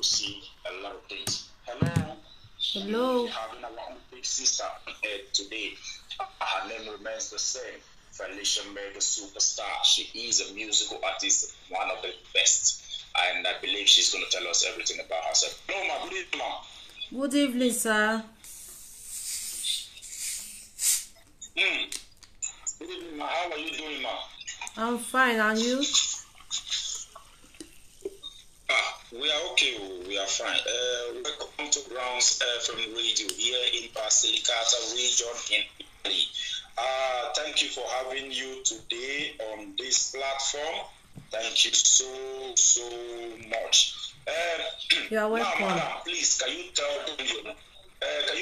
will see a lot of things. Hello. We Hello. having our own big sister today. Her name remains the same. Felicia Mega Superstar. She is a musical artist, one of the best. And I believe she's going to tell us everything about herself. Hello, ma. Good evening, ma. Good evening, sir. Good evening, ma. How are you doing, ma? I'm fine, and you? We are okay. We are fine. Welcome to Browns FM Radio here in Basilicata region in Italy. Thank you for having you today on this platform. Thank you so much. You are welcome. Now, madam, please, can you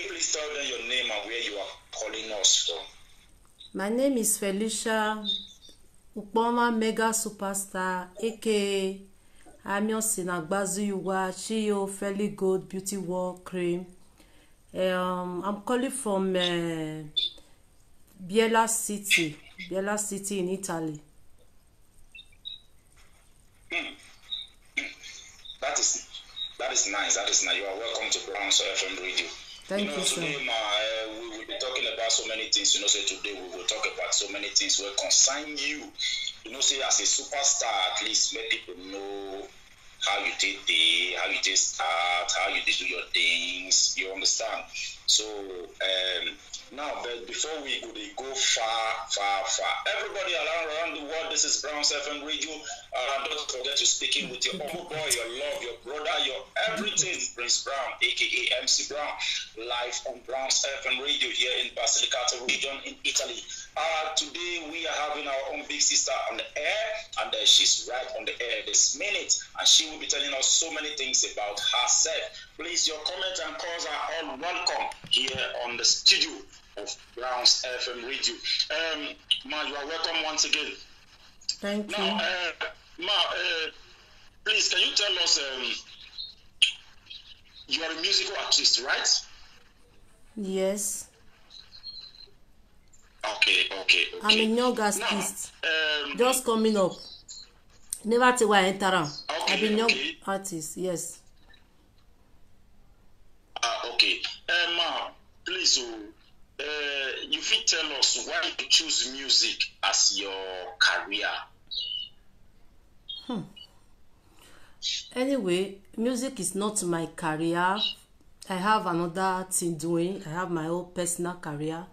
please tell them your name and where you are calling us from? My name is Felicia Ukpoma Mega Superstar, aka Amion Sinagbazuwa Chiyo Fairly Gold Beauty World Cream. I'm calling from Biella City in Italy. That is nice. You are welcome to Browns FM Radio. Thank you, sir. Today, we will be talking about so many things. So today we will talk about so many things that concern you. Say as a superstar, at least let people know how you did start, how you did do your things. You understand? So now, but before we go far, everybody around the world, this is Browns FM Radio. Don't forget to speaking with your humble boy, your love, your brother, your everything, Prince Brown, aka MC Brown, live on Browns FM Radio here in Basilicata region in Italy. Today we are having our own big sister on the air, and she's right on the air this minute, and she will be telling us so many things about herself. Please, your comments and calls are all welcome here on the studio of Browns FM Radio. Ma, you are welcome once again. Thank you. Now, Ma, please, can you tell us, you are a musical artist, right? Yes. Okay. I'm a young artist. Just coming up. Never till I enter on. Okay, I've been young okay. artist, yes. Okay. Ma, please, you fit tell us why you choose music as your career? Anyway, music is not my career. I have another thing doing. I have my own personal career,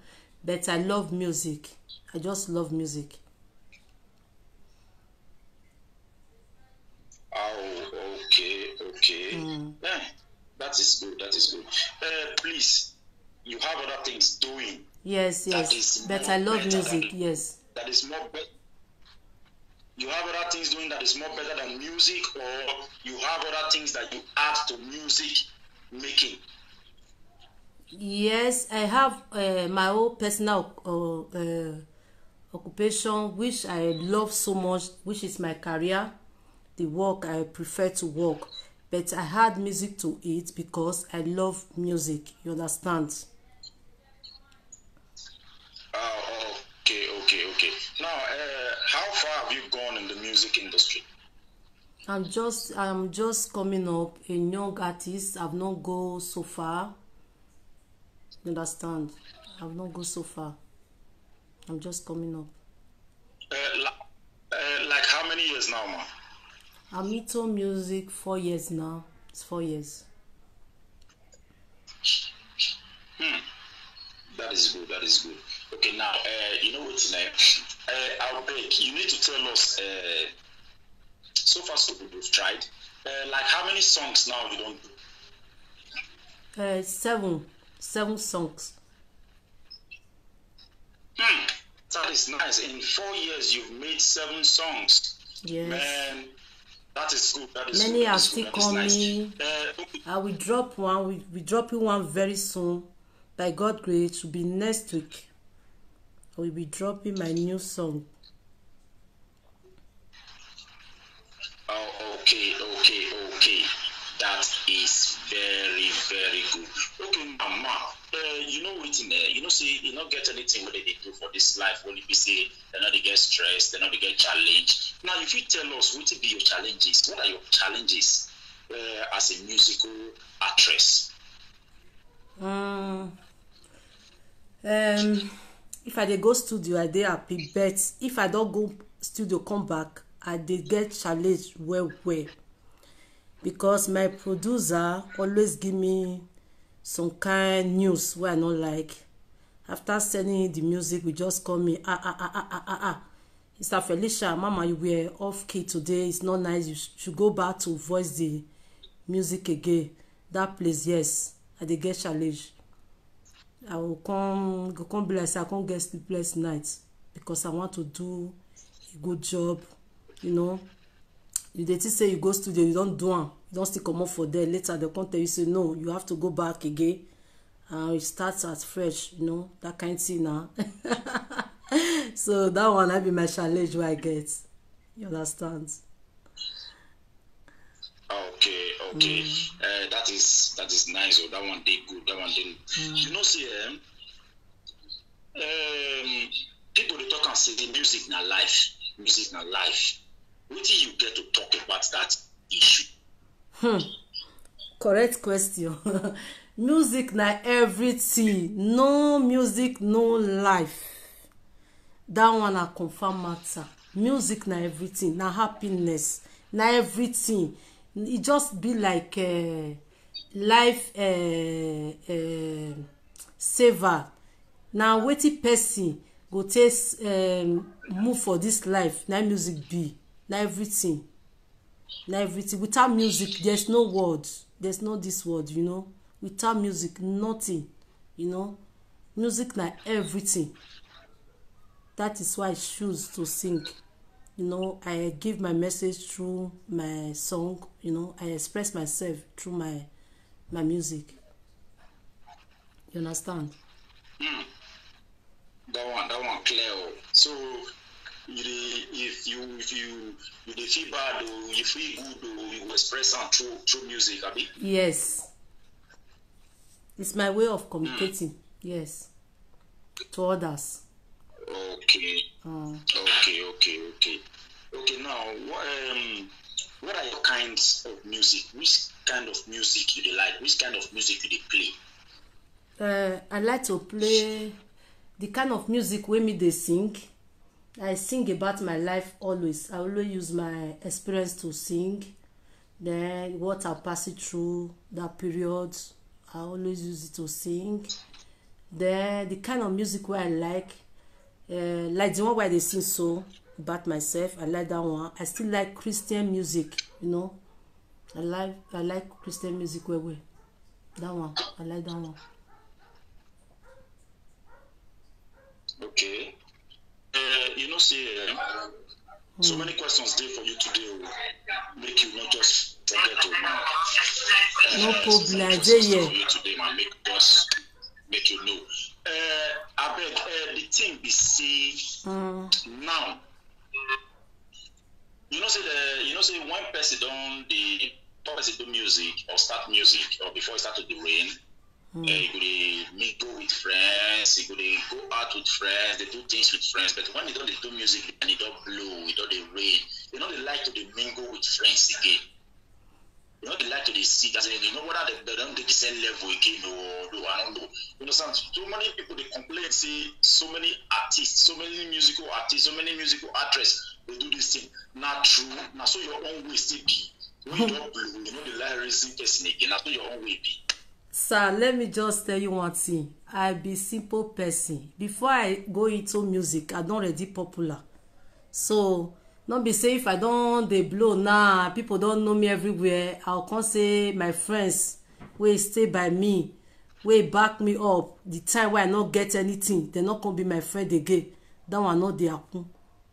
but I love music. I just love music. Oh, okay. Yeah, that is good. Please, you have other things doing. Yes, but I love music, yes. That is more better. You have other things doing that is more better than music, or you have other things that you add to music making? Yes, I have my own personal occupation, which I love so much, which is my career, the work I prefer to work. But I add music to it because I love music. You understand? Okay. Now, how far have you gone in the music industry? I'm just coming up, a young artist. I've not go so far. You understand? I've not go so far. I'm just coming up. Like how many years now, ma? I'm into music 4 years now. It's 4 years. That is good. Okay, now, you know what, I'll beg, you need to tell us, so far so good, you've tried, like how many songs now you don't do? 7 songs. That is nice. In 4 years, you've made 7 songs. Yes. Man, that is good. Many are still coming. I will drop one. We dropping one very soon. By God's grace, it will be next week. I will be dropping my new song. Oh, okay. That is very, very good. Okay, Mama, you know what, say, you not get anything what they do for this life when you say they not they get stressed, they not they get challenged. Now, if you tell us what will be your challenges, what are your challenges? as a musical actress? If I dey go studio, I dey happy, but if I don't go studio come back, I dey get challenge well because my producer always give me some kind news wey I no like. After sending the music, we just call me Mr. Felicia, Mama, you were off key today, it's not nice, you should go back to voice the music again. That place, yes, I dey get challenge. I will come be like say I can't get sleepless nights because I want to do a good job, you know. You dey say you go studio, you don't do am, you don't still come up for there. Later they come tell you say no, you have to go back again and it starts at fresh, you know, that kind of thing now. So that one I be my challenge where I get. You understand? Okay. That is nice. Oh, that one did good. That one did. You know, see, people they talk and say the music na life. Music na life. What do you get to talk about that issue? Correct question. Music na everything. No music, no life. That one a confirm matter. Music na everything. Na happiness. Na everything. It just be like life saver. Now wetin person go take move for this life. Na music be. Na everything. Na everything. Without music, there's no word. There's no this word, you know. Without music, nothing. You know. Music na everything. That is why I choose to sing. You know, I give my message through my song. You know, I express myself through my music. You understand? That one clear. So if you dey feel bad or you feel good or you express am through music, abi? Yes. It's my way of communicating. Yes. To others. Okay. Okay. Now, what are your kinds of music? Which kind of music you dey like? Which kind of music you dey play? I like to play the kind of music wey me dey sing. I sing about my life always. I always use my experience to sing. Then what I pass it through that period, I always use it to sing. Then the kind of music where I like the one where they sing so about myself, I like that one. I still like Christian music, you know. I like Christian music well. That one, I like that one. Okay. You know, see, so many questions there for you today. Make you not just forget to no problem. I dey here. For you today, man, make you know. I beg, the thing be say now. You know, say one person do music or start music or before it start to the rain. You go dey mingle with friends, you go dey go out with friends, they do things with friends. But when they don't do music and it don't blow, it don't rain, they don't like to dey mingle with friends again. You know, they like to dey sit as in, you know whether they don't get the same level again or I don't know. You understand? So many people they complain, say so many artists, so many musical artists, so many musical actresses they do this thing. Not true. Now so your own way still be. When you don't blow, you know the like raising person again. Now so your own way be. Sir, let me just tell you one thing. I be simple person. Before I go into music, I don't already popular. So, not be say if I don't dey blow now, people don't know me everywhere. I'll come say my friends will stay by me, will back me up. The time where I not get anything, they not gonna be my friend again. That one not dey happen.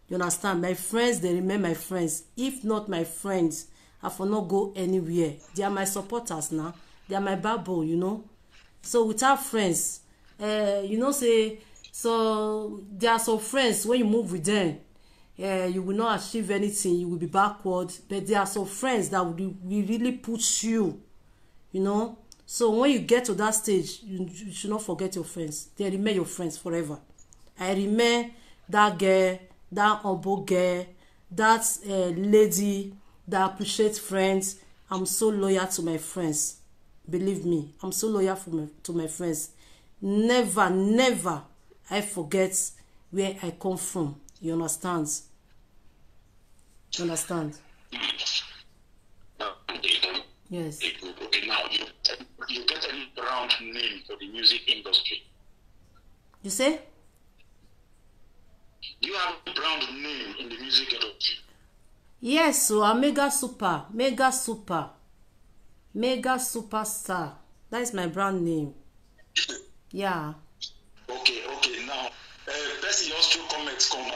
You understand? My friends, they remain my friends. If not my friends, I for not go anywhere. They are my supporters now. They are my backbone, you know. So without friends, you know, say, so there are some friends, when you move with them, you will not achieve anything, you will be backward. But there are some friends that will really push you, you know. So when you get to that stage, you should not forget your friends. They remain your friends forever. I remain that girl, that humble girl, that lady that appreciates friends. I'm so loyal to my friends. Believe me, I'm so loyal to my friends. Never, never I forget where I come from. You understand? You understand? Yes. Okay, now you get any brand name for the music industry? You say? Do you have a brand name in the music industry? Yes, so I'm mega super superstar. That is my brand name. Yeah. Okay. Now, Percy just through comments come. No.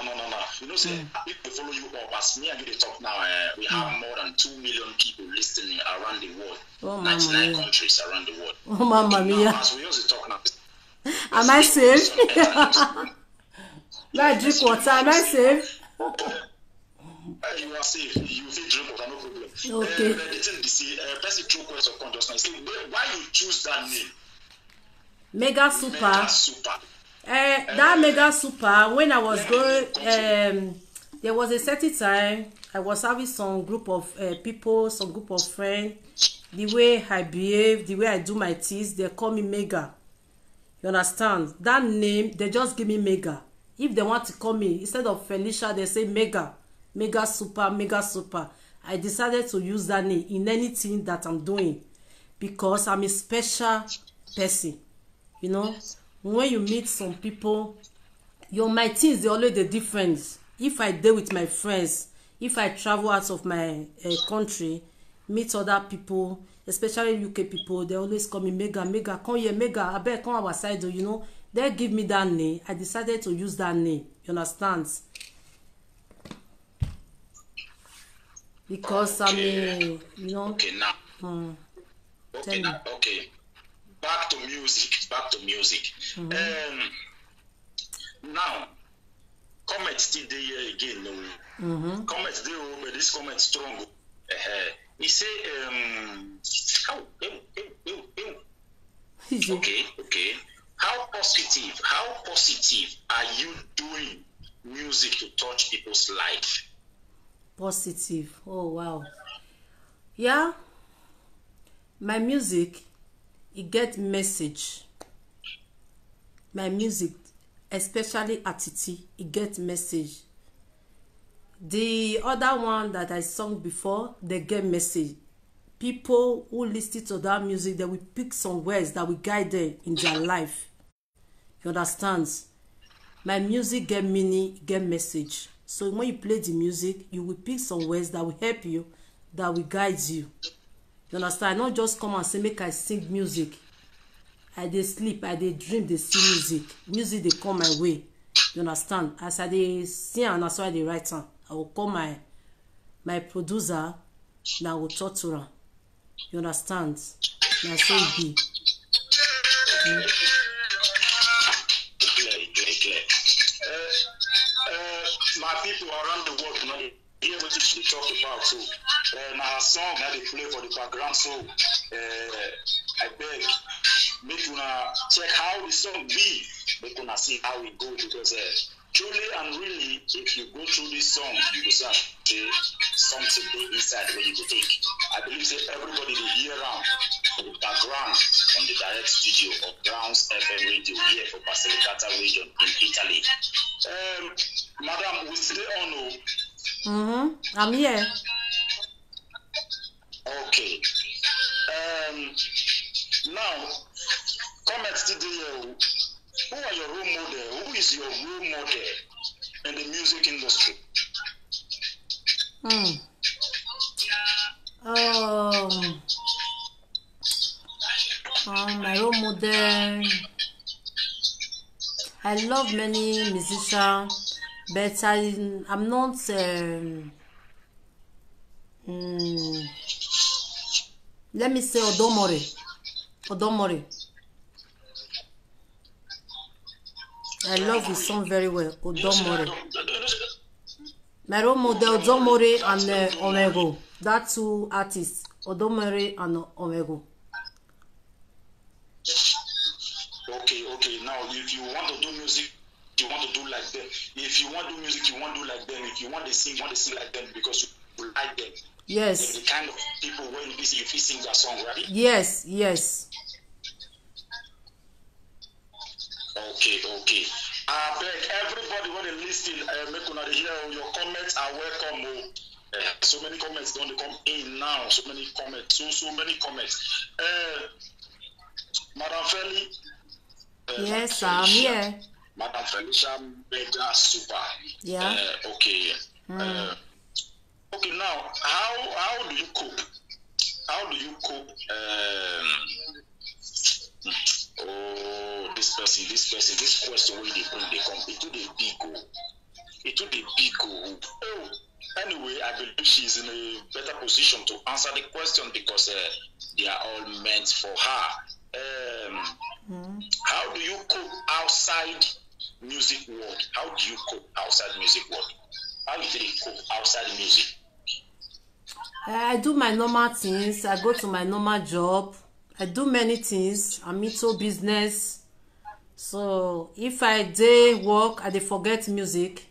You know, say if they follow you up as me and you talk now, we have more than 2 million people listening around the world. Oh, 99 countries around the world. Oh, Mamma Mia. Now, as we also talk now. Am I safe? I drink water. Am I safe? You are safe. You feel drink water, no problem. Okay. The thing they say, Percy true question come just now. Say, why you choose that name? Mega super. Mega super. That mega super. When I was going, there was a certain time I was having some group of people, some group of friends. The way I behave, the way I do my things, they call me Mega. You understand? That name, they just give me Mega. If they want to call me, instead of Felicia, they say Mega. Mega super, Mega super. I decided to use that name in anything that I'm doing because I'm a special person. You know, when you meet some people, my things, they always the difference. If I deal with my friends, if I travel out of my country, meet other people, especially UK people, they always call me Mega. Come here, Mega. I bet come our side, you know. They give me that name. I decided to use that name. You understand? Because okay. you know. Okay, now. Okay. Back to music. Now, comment still there again. No? Comment there, but this comment strong. He say, okay. How positive are you doing music to touch people's life? Positive. Oh wow. Yeah. My music, it get message. My music, especially Atiti, it get message. The other one that I sung before, they get message. People who listen to that music, they will pick some words that will guide them in their life. You understand? My music get meaning, get message. So when you play the music, you will pick some words that will help you, that will guide you. You understand? I not just come and say, make I sing music. I dey sleep, I dey dream, they see music. Music, they come my way. You understand? As I dey sing and that's why I dey write am. I will call my producer, and I will talk to her. You understand? Now so it be. Clear. My people around the world, you know, they hear what they talk about. So, now a song that they play for the background. So, I beg, make you check how the song be. Make you see how it go because truly and really, if you go through this song, you will see something big inside where you go take. I believe that everybody they hear around the background from the direct studio of Browns FM radio here for Basilicata region in Italy. Madam, we stay on. I'm here. Okay. Now, comment today. Who are your role model? Who is your role model in the music industry? My role model. I love many musicians, but I'm not. Let me say Odomore. I love his song very well, Odomore. My role model, Odomore and Omego. That two artists, Odomore and Omego. Okay. Now, if you want to do music, you want to do like them. If you want to do music, you want to do like them. If you want to sing like them because you like them. Yes. The kind of people when you busy, you feel sing that song, right? Yes, yes. Okay. I beg everybody when they listen, make una hear your comments are welcome. So many comments don't come in now. So many comments. So many comments. Madam Feli. Yes, I'm here. Madam Felicia Mega Super. Yeah. Okay. Okay. Now, how do you cope? How do you cope? Oh, this question where they bring they come. It to the big go. Oh, anyway, I believe she's in a better position to answer the question because they are all meant for her. How do you cope outside music world? How do you cope outside music world? How do you cope outside music? I do my normal things. I go to my normal job. I do many things. I'm into business. So if I dey work, I dey forget music.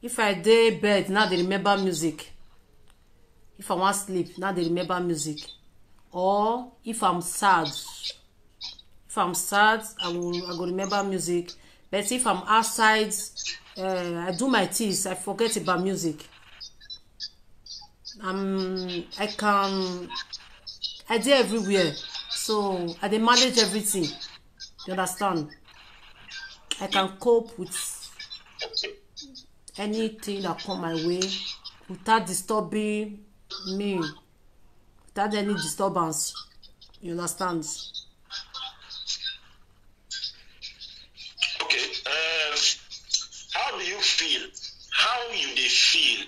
If I dey bed, now they remember music. If I want sleep, now they remember music. Or if I'm sad, I go remember music. But if I'm outside, I do my things. I forget about music. I dey everywhere. So I dey manage everything. You understand? I can cope with anything that come my way without disturbing me, without any disturbance. You understand? Okay. How do you feel? How you dey feel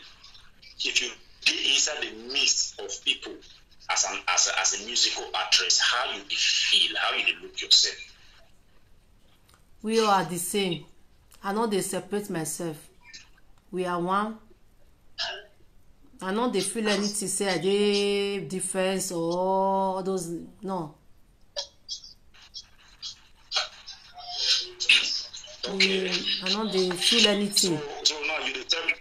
if you dey inside the midst of people as a musical actress? How you dey feel? How you dey look yourself? We all are the same. I no dey separate myself. We are one. I no dey feel anything say I dey difference or all those. No. Okay. I no dey feel anything. So now you dey tell me.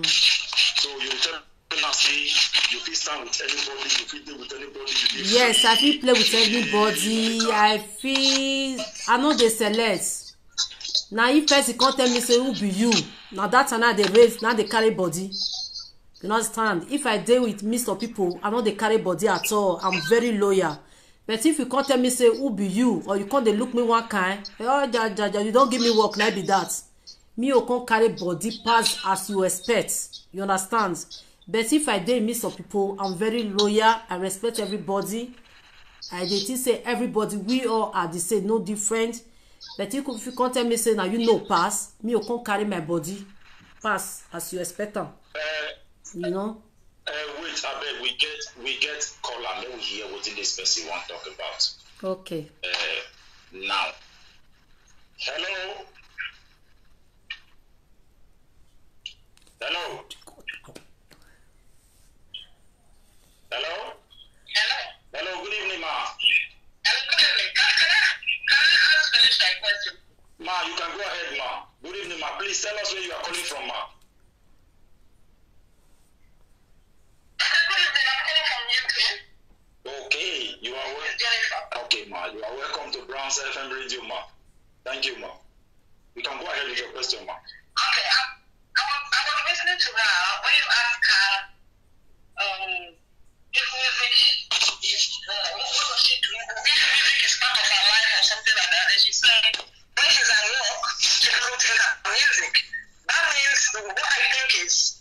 So you dey tell me now say you fit stand with anybody, you fit deal with anybody. Yes, I fit play with anybody. I no dey select. Now if person come tell me say who be you, now that time I dey raise, now they carry body. You understand? If I deal with midst of people, I no dey carry body at all. I'm very loyal. But if you come tell me say who be you, or you come dey look me one kind, oh you don't give me work, like be that. Me you come carry body pass as you expect. You understand? But if I dey midst of people, I'm very loyal. I respect everybody. I dey think say everybody, we all are the same, no different. But if you come tell me say now you know pass, me you come carry my body pass as you expect them. You know. Wait, abeg, we get caller. Let me hear what this person want to talk about. Okay. Now. Hello. Hello. Hello. Hello. Good evening, ma. Good evening. Can I finish my question? Ma, you can go ahead, ma. Good evening, ma. Please tell us where you are calling from, ma. Okay, you are welcome. Okay, ma, you are welcome to Browns FM Radio, ma. Thank you, ma. You can go ahead with your question, ma. Okay, I was listening to her when you asked her if music is what was she doing? If music is part of her life or something like that, and she said when she's at work, she doesn't think about music. That means what I think is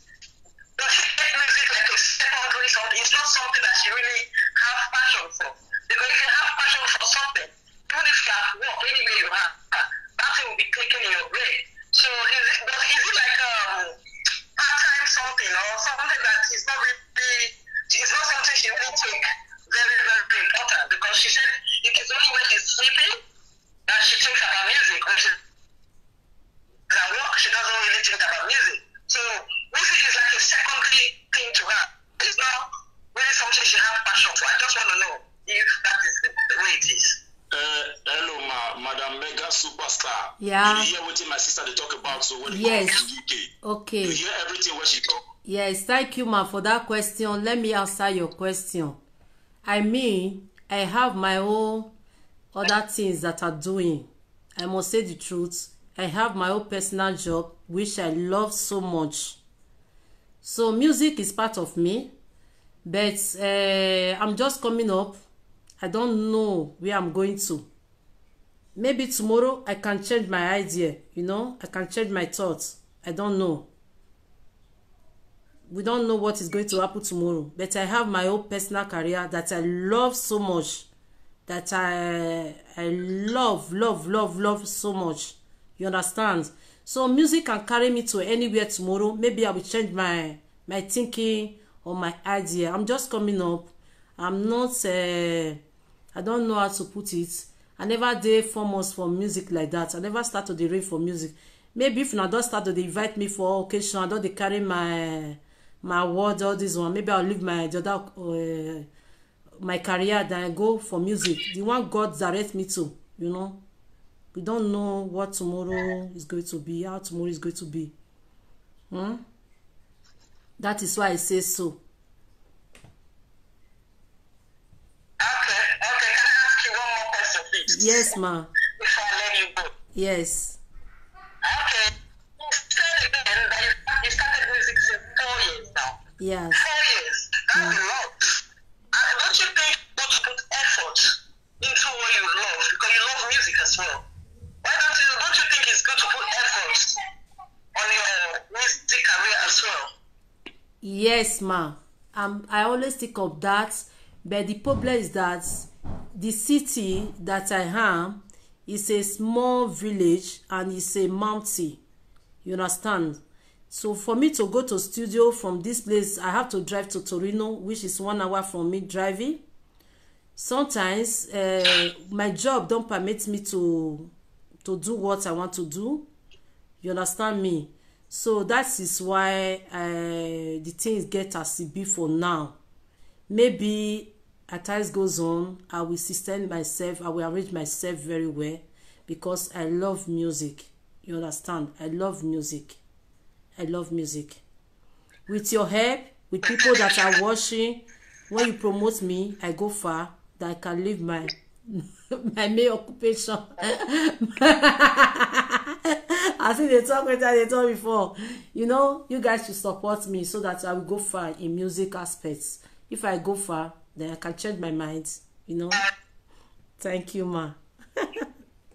does she take music like a secondary something? It's not something that she really have passion for. Because if you have passion for something, even if you have work anywhere you have, that thing will be clicking in your brain. So is it like part-time something or something that is not really, it's not something she really take very, very important? Because she said it is only when she's sleeping that she thinks about music. When she's at work, she doesn't really think about music. So music is like a secondary thing to her. It's not really something she has passion for. I just want to know if that is the way it is. Hello, Madam Mega Superstar. Yeah. You hear what my sister they talk about? So when yes. UK, okay. You hear everything what she talk. Yes, thank you, ma, for that question. Let me answer your question. I mean, I have my own other things that are doing. I must say the truth. I have my own personal job, which I love so much. So music is part of me, but I'm just coming up. I don't know where I'm going to. Maybe tomorrow I can change my idea, I can change my thoughts. I don't know. We don't know what is going to happen tomorrow, but I have my own personal career that I love so much, that I love so much. You understand? So music can carry me to anywhere tomorrow. Maybe I will change my thinking or my idea. I'm just coming up. I'm not I don't know how to put it. I never did 4 months for music like that. I never start to dey rave for music. Maybe if una don start to dey invite me for occasion, I don dey carry my award, all this one. Maybe I'll leave my my career, then I go for music. The one God direct me to, We don't know what tomorrow is going to be, how tomorrow is going to be. That is why I say so. Okay. Can I ask you one more question, please? Yes, ma. Before I let you go. Yes. Okay. You said again that you started music since 4 years now. Yes. 4 years. That's a lot. And don't you think you should put effort into what you love? Because you love music as well. Why don't you think it's good to put effort on your music career as well? Yes, ma. I always think of that, but the problem is that the city that I am is a small village and it's a mountain. You understand? So for me to go to studio from this place, I have to drive to Torino, which is 1 hour from me driving. Sometimes my job don't permit me to do what I want to do. You understand me? So that is why the things get as it be for now. Maybe as time goes on, I will sustain myself. I will arrange myself very well because I love music. You understand? I love music. I love music. With your help, with people that are watching, when you promote me, I go far that I can leave my main occupation. I think they talk better than they talk before. You guys should support me so that I will go far in music aspects. If I go far, then I can change my mind. Thank you, ma.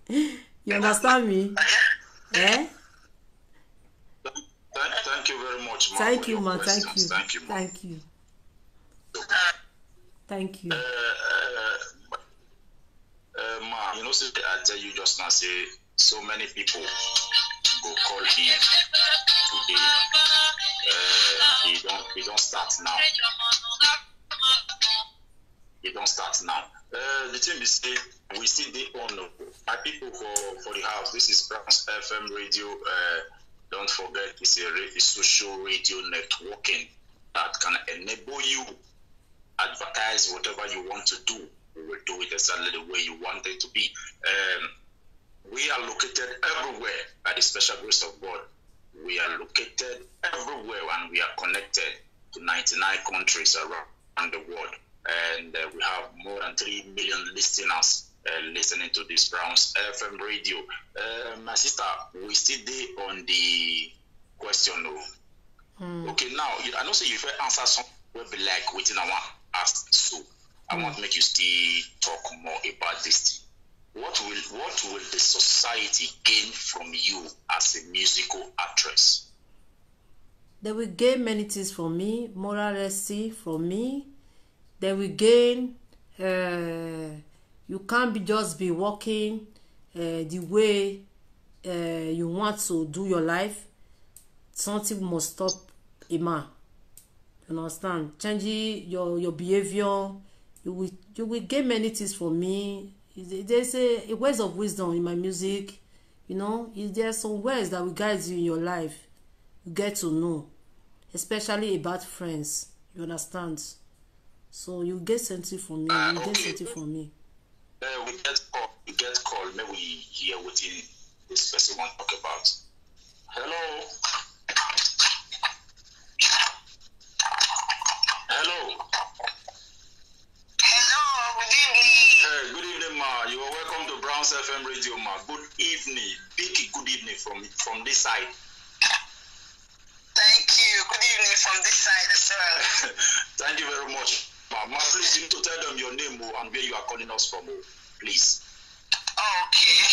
You understand me? Eh? Thank you very much, ma. Thank you, ma. Thank you. Thank you. Thank you. Thank you. Ma, I tell you just now, say so many people go call him today. They don't start now. They don't start now. The thing is, say we still dey on. My people for the house. This is Browns FM radio. Don't forget, it's a social radio networking that can enable you advertise whatever you want to do. We will do it exactly the way you want it to be. We are located everywhere by the special grace of God. We are located everywhere and we are connected to 99 countries around the world. And we have more than 3 million listeners listening to this Browns FM radio. My sister, we still there on the question. Okay, now, I know say you will answer something will be like waiting I want ask, so I want to make you still talk more about this. What will the society gain from you as a musical actress? They will gain many things from me, morality from me. They will gain. You can't just be walking the way you want to do your life. Something must stop a man. You understand? Changing your behavior. You will gain many things from me. There's a words of wisdom in my music. There's some words that will guide you in your life. You get to know, especially about friends. You understand? So you get something from me. You get something from me. We get call. Maybe we hear what this person want to talk about. Hello. Hello. Hello, good evening. Good evening, ma. You are welcome to Browns FM Radio, ma. Good evening. Big good evening from this side. Thank you. Good evening from this side as well. Thank you very much, ma. Ma, please, you need to tell them your name and where you are calling us from, please. Okay.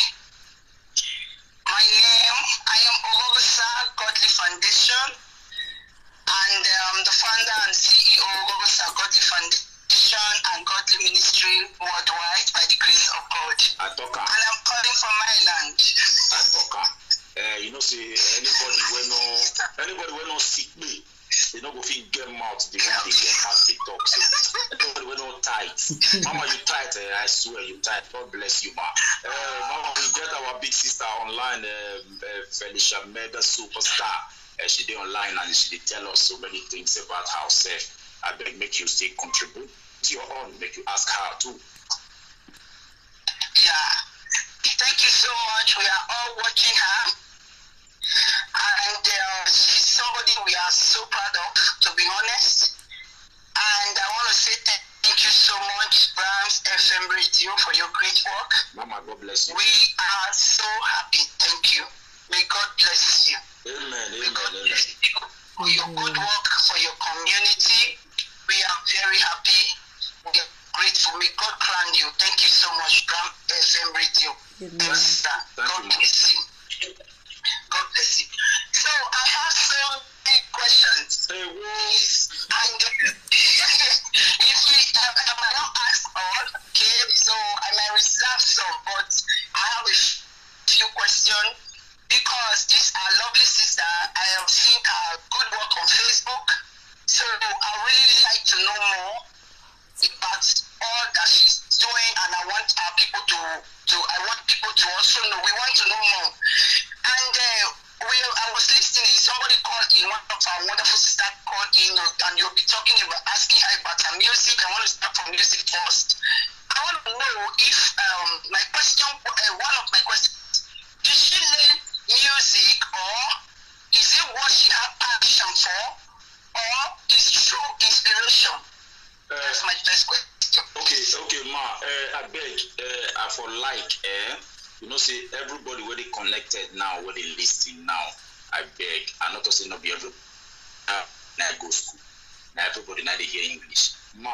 My name, I am Ogogosa Godly Foundation, and the founder and CEO of Ogogosa Godly Foundation and Godly Ministry worldwide by the grace of God. Atoka. And I'm calling from Ireland. Atoka. You know, say anybody when no sick me, they don't go fit get mouth. They want to get mouth. They talk. So anybody when no tight. Mama, you tight. I swear you tight. God bless you, ma. Mama, we get our big sister online, Felicia Mega Superstar. She did online and she did tell us so many things about herself. I beg make you still contribute to your own. Make you ask her too. Yeah. Thank you so much. We are all watching her. And she's somebody we are so proud of, to be honest. And I want to say thank you so much, Browns FM Radio, for your great work. Mama, God bless you. We are so happy. Thank you. May God bless you. Amen. May God Amen. bless you for your good work, for your community. We are very happy. We are grateful. May God crown you. Thank you so much, Browns FM Radio. Amen. God bless you. God bless you. So I have some big questions. Hey, whoa. And if we, I might not ask all, okay, so I might reserve some, but I have a few questions because this our lovely sister, I have seen her good work on Facebook, so I really like to know more about all that she's doing, and I want our people I want people to also know. We want to know more. And I was listening, somebody called in, one of our wonderful sisters called in, and you'll be talking about, asking her about her music. I want to start from music first. I want to know if, my question, one of my questions, did she learn music, or is it what she had passion for, or is true inspiration? That's my first question. Okay, ma. I beg, I for like, you know, say everybody where they connected now, where they listening now. I beg, I not to say not be everybody. Now go school. Now everybody now they hear English. Ma,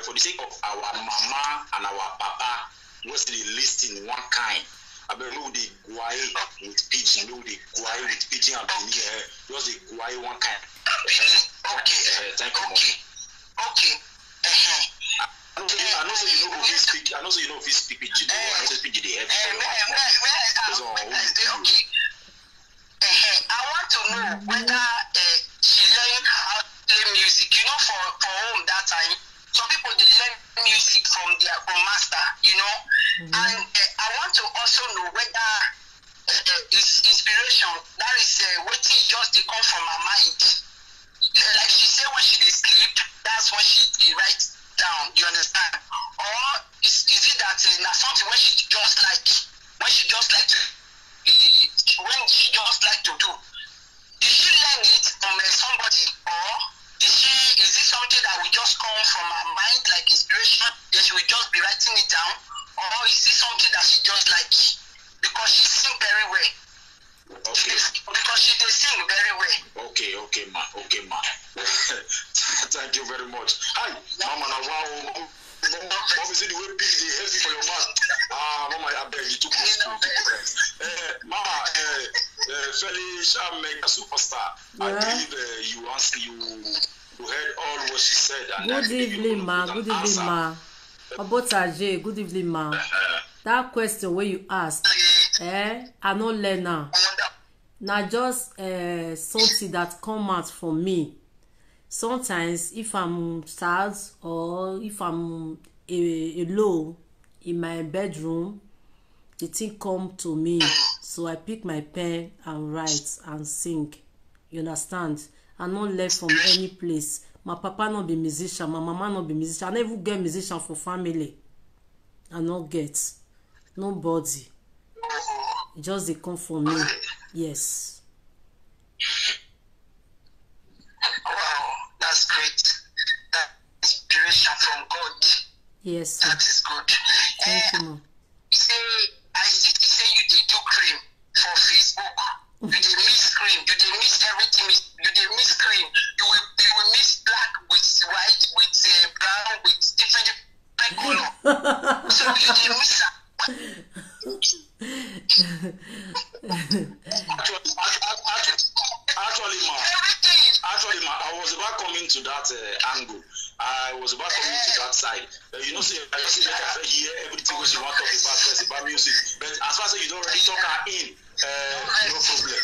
for the sake of our mama and our papa, what's the listing one kind? I beg, no they guay with pigeon, no they guay with pigeon and just they guay one kind. Okay. Thank you, mom. Okay. I know so you know who speak. I know so you know who speak pidgin. I know so speak the head. Okay. I want to know whether she learned how to play music. You know, for home that time, some people they learn music from their master. You know, and I want to also know whether it's inspiration. That is what just they come from her mind. Like she said, when she sleep, that's when she writes down. You understand? Or is it that something when she just like to do? Did she learn it from somebody, or is it something that will just come from her mind, like inspiration, that she will just be writing it down, or is it something that she just like because she sing very well? Okay. Because she dey sing very well. Okay, ma. Thank you very much. Hi, mama. Now, wow. Mom, is it the way big they heavy for your mouth? Mama, I beg you to go school. Mama, Felicia Mega Superstar. I believe you heard all what she said. And Good evening, ma. Good evening, ma. Obotaje, good evening, ma. That question where you asked, I no learn now. Now just something that come out from me. Sometimes if I'm sad or if I'm alone in my bedroom, the thing come to me, so I pick my pen and write and sing. You understand? I not learn from any place. My papa not be musician, my mama not be musician. I never get musician for family. I not get nobody. Just they come for me. Yes. Wow, that's great. Yes, sir. That is good. Thank you, ma'am. Say, I see you say you did do cream for Facebook. You did mix cream. You did mix everything. You did mix cream. You will mix black with white, with brown, with different color. So you did mix up. Actually, ma, I was about coming to that angle. I was about coming to that side. You know, see, I see like I hear everything what you want to talk about first about music. But as far as you don't already talk her in, no problem.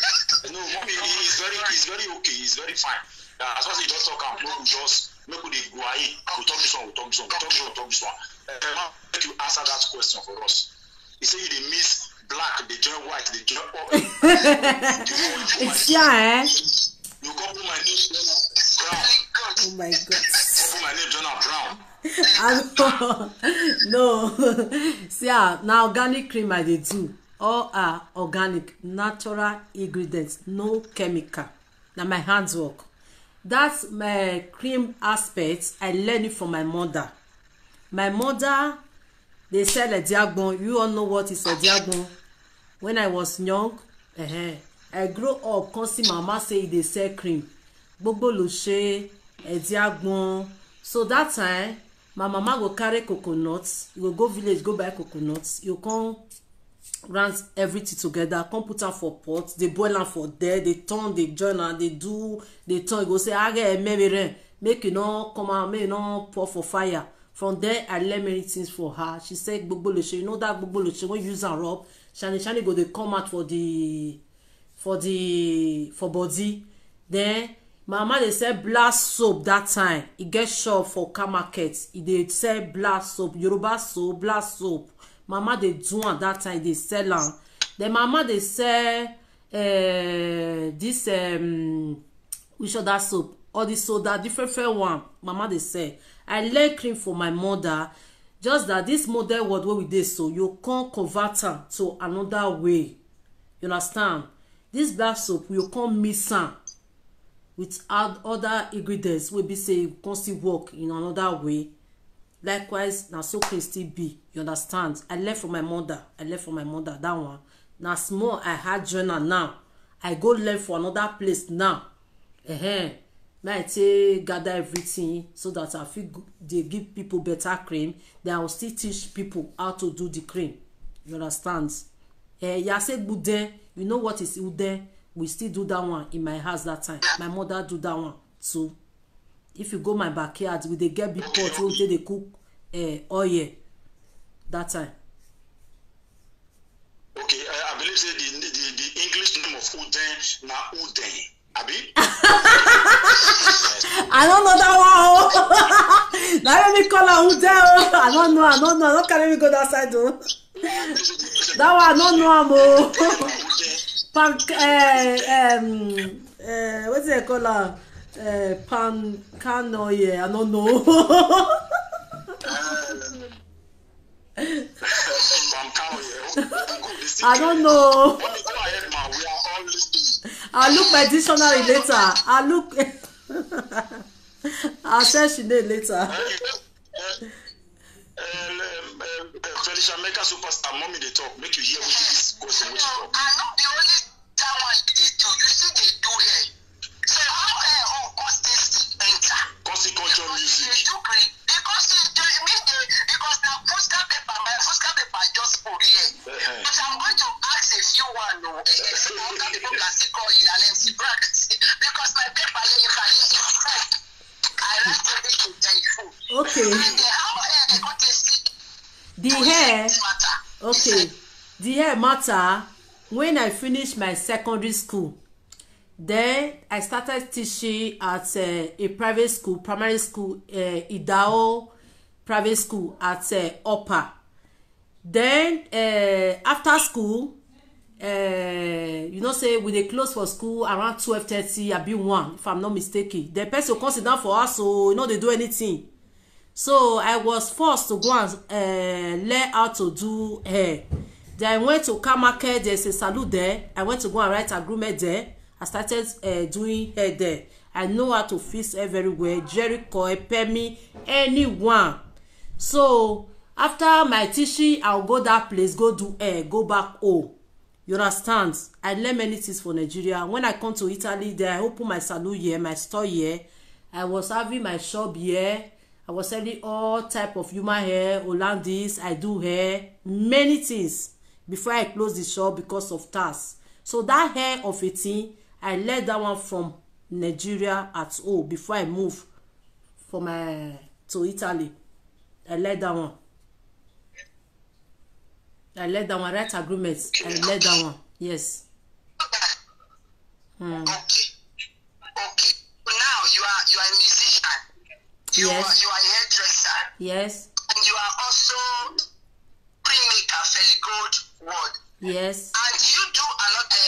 No, mommy, it's very okay. It's very fine. As far as you don't talk her, no, just make we go ahead. We talk this one. We talk this one. We talk this one. We talk this one. Make you answer that question for us. You say you dey miss black, they join white, they join orange. Yeah, eh? You go put my name brown. Oh my God. Put my name Jonah Brown. No. See, now organic cream I dey do. All are organic, natural ingredients, no chemical. Now my hands work. That's my cream aspect. I learned it from my mother. My mother, they sell a diagbon. You all know what is a diagbon. When I was young, I grew up, come see mama say they sell cream. Bobo loche, a diagbon. So that time, my mama go carry coconuts. You go village, go buy coconuts. You come run everything together, come put am for pot. They boil am for there. They turn, they join am, they do, they turn. You go say, make you no come out, make you no pour for fire. From there, I learn many things for her. She said, "Gbogbo loche, you know that gbogbo loche when you use and rub, shani go they come out for body." Then mama they sell black soap that time. It get shop for car market. They sell black soap, Yoruba soap, black soap. Mama they do at that time. They sell am. Then mama they sell this which other soap? All the soda, different one. Mama they say. I learn cream for my mother. Just that this model word where we did so you can't convert her to another way. You understand? This black soap you can't mix am with other ingredients. We be say you can't still work in another way. Likewise, now so can still be. You understand? I learn from my mother. That one. Now small I had journal now. I go learn for another place now. Now I say gather everything so that I feel they give people better cream. Then I will still teach people how to do the cream. You understand? You say Ude. You know what is Ude? We still do that one in my house that time. My mother do that one too. If you go my backyard, we they get big pot where they cook oil that time. Okay, I believe say the English name of Uden na Uden. Abi? I don't know that one. Now let me call her Uden. I don't know. Don't carry me go that side though. That one I don't know. What's it called? Pan yeah. I don't know. I don't know. I'll look my dictionary later. I'll search it later. Felicia, make a superstar. Mommy, they talk. Make you hear what this question. Which talk. I know the only that one they do. You see, they do here. So how Costi enter? Costi culture music. They do great because because now Fusca paper just put here. But I'm going to ask a few one. People can see call it an MC Brack because my paper here, if I hear it, I like to make it very full. Okay. And how Costi the hair. Okay. The hair matter. When I finished my secondary school, then I started teaching at a private school, primary school, Idao private school at Upper. Then after school, you know, say we dey close for school around 12:30, I be 1, if I'm not mistaken. The person come sit down for us, so you know they do anything. So I was forced to go and learn how to do hair. Then I went to car market. There's a salon there. I went to go and write agreement there. I started doing hair there. I know how to fix hair very well. Jericho, Pemi, anyone. So after my teaching, I'll go that place, go do hair, go back home. You understand? I learn many things for Nigeria. When I come to Italy, there I open my salon here, my store here. I was having my shop here. I was selling all type of human hair, Hollandis. I do hair, many things before I close the shop because of tax. So that hair of a thing, I learned that one from Nigeria at all before I move to Italy. I learned that one. I let that one, right agreements. I let that one. Yes. Okay. Now you are a musician. You are a hairdresser. Yes. And you are also printmaker, Fairly Gold Word. Yes. And you do another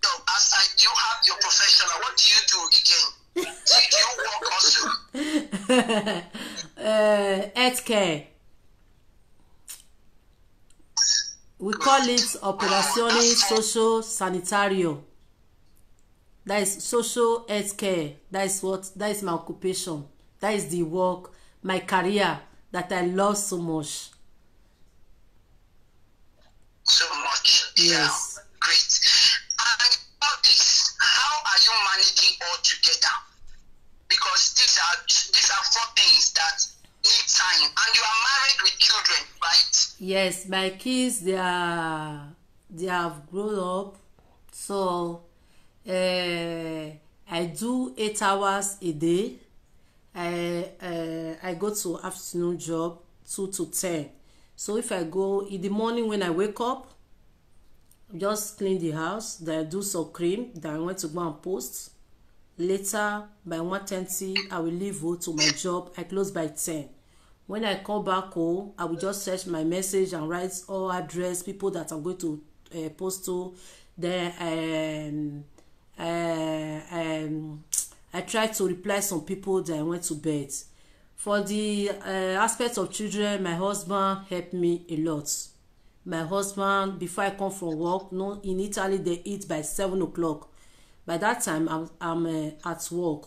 job aside. You have your professional. What do you do again? Do you work also? Healthcare. We call it Operazioni Socio Sanitario. That is social healthcare. That is my occupation. That is the work, my career that I love so much. So much. Yes. Yeah. Great. And about this, how are you managing all together? Because these are 4 things that need time. And you are married with children, right? Yes, my kids they have grown up, so I do 8 hours a day. I go to afternoon job 2 to 10. So if I go in the morning when I wake up, just clean the house, then I do some cream, then I went to go and post. Later by 1:30 I will leave to my job. I close by 10. When I come back home, I will just search my message and write all address, people that I'm going to post to. Then I try to reply some people that I went to bed. For the aspect of children, my husband helped me a lot. My husband, before I come from work, in Italy they eat by 7 o'clock. By that time, I'm at work.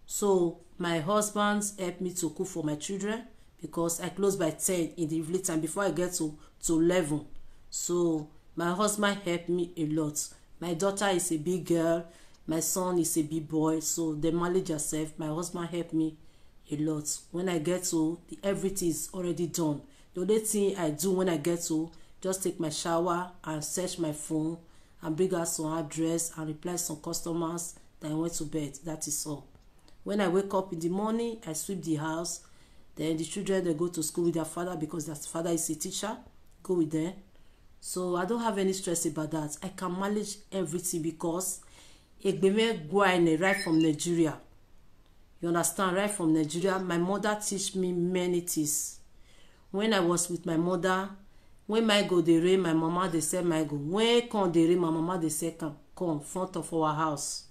So my husband helped me to cook for my children, because I close by 10 in the evening time before I get to 11. So my husband helped me a lot. My daughter is a big girl. My son is a big boy. So they manage yourself. My husband helped me a lot. When I get to, everything is already done. The only thing I do when I get to, just take my shower and search my phone and bring out some address and reply some customers. Then I went to bed. That is all. When I wake up in the morning, I sweep the house. Then the children, they go to school with their father because their father is a teacher. Go with them. So I don't have any stress about that. I can manage everything because Egbeme Guaine, right from Nigeria. You understand? Right from Nigeria, my mother teach me many things. When I was with my mother, when my go dey rain, my mama dey say my go. When come dey rain, my mama dey say come front of our house.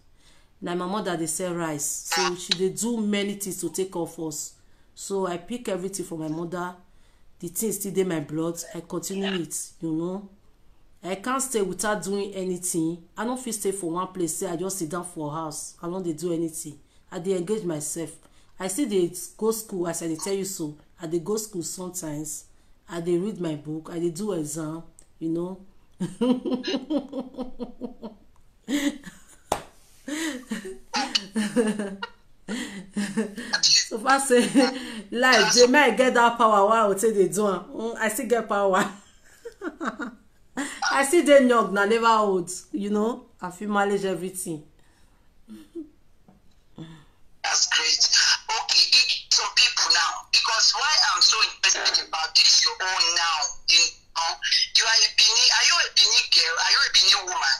Now my mother dey sell rice. So she dey do many things to take off us. So I pick everything from my mother. The things still dey my blood. I continue it, you know. I can't stay without doing anything. I don't fit stay for one place, say I just sit down for house. I don't dey do anything. I dey engage myself. I still dey go school, as I dey tell you so. I dey go school sometimes. I dey read my book. I dey do exam, you know. So far say like they might get that power while I would say they do. I still get power. I still dey young, na never old, you know. I feel manage everything. That's great. Okay, some people now, because why I'm so interested about this, your own now, you are a Bini, are you a Bini girl? Are you a Bini woman?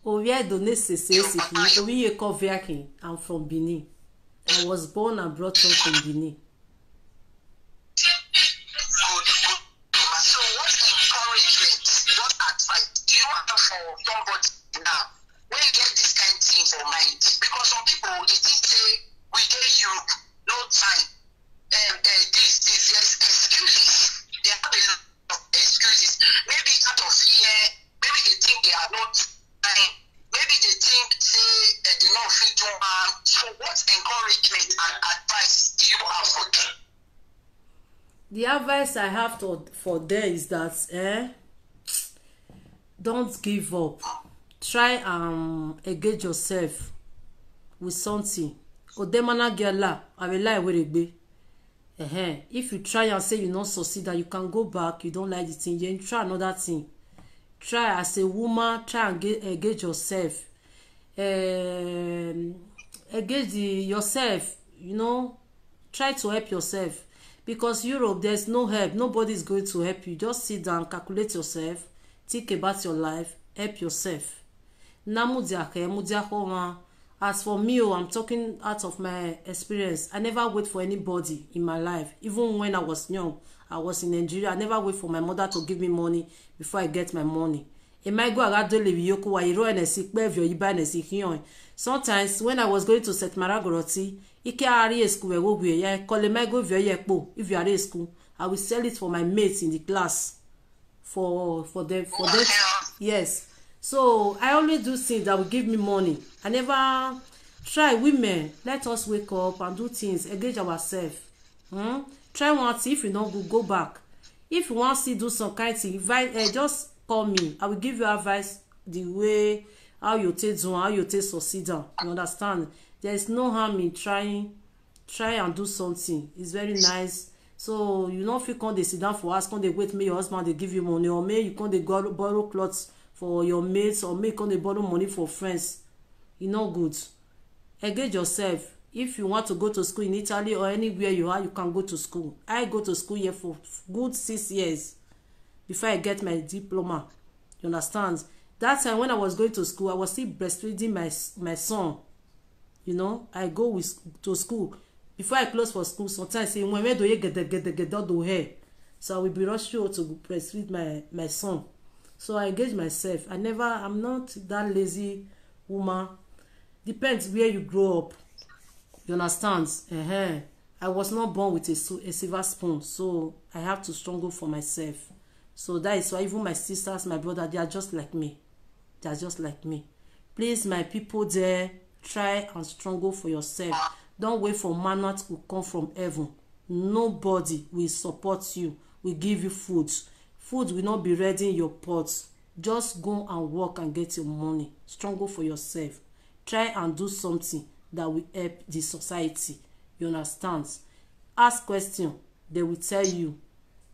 Ovie donné CCC, Ovie Koviakin. I'm from Benin. I was born and brought up in Benin. Good. So what encouragement, what advice do you have for somebody now when you get this kind of thing for mind? Because some people, they think we get you no time. This yes, excuses. They have a lot of excuses. Maybe out of fear, maybe they think they are not time. Maybe they think they don't fit to. So what encouragement and advice do you have for them? The advice I have for them is that don't give up. Try engage yourself with something. Odemana gela, I will lie where it be. If you try and say you not succeed, that you can go back, you don't like the thing, then try another thing. Try as a woman, try and engage yourself. Engage yourself, you know, try to help yourself. Because Europe, there's no help. Nobody's going to help you. Just sit down, calculate yourself, think about your life, help yourself. As for me, I'm talking out of my experience. I never wait for anybody in my life. Even when I was young, I was in Nigeria. I never wait for my mother to give me money before I get my money. Sometimes when I was going to St. Maragoroti, if you are in school, I will sell it for my mates in the class for them. Yes. So I always do things that will give me money. I never try. Women, let us wake up and do things, engage ourselves. Try one thing. If you don't go back. If you want to do some kind of thing, just call me. I will give you advice the way how you take zone, how you take succeed. You understand? There is no harm in trying. Try and do something. It's very nice. So you don't feel when they sit down for us, when they wait me your husband they give you money, or may you can't they borrow clothes for your mates, or make on they borrow money for friends. You know good. Engage yourself. If you want to go to school in Italy or anywhere you are, you can go to school. I go to school here for good 6 years before I get my diploma. You understand? That time when I was going to school, I was still breastfeeding my son. You know, I go to school. Before I close for school, sometimes I say, when do you get out hair? So I will be rushing to breastfeed my son. So I engage myself. I'm not that lazy woman. Depends where you grow up. You understand? I was not born with a silver spoon. So I have to struggle for myself. So that is why even my sisters, my brother, they are just like me. They are just like me. Please, my people there, try and struggle for yourself. Don't wait for manna to come from heaven. Nobody will support you, will give you food. Food will not be ready in your pots. Just go and work and get your money. Struggle for yourself. Try and do something that will help the society. You understand? Ask questions. They will tell you.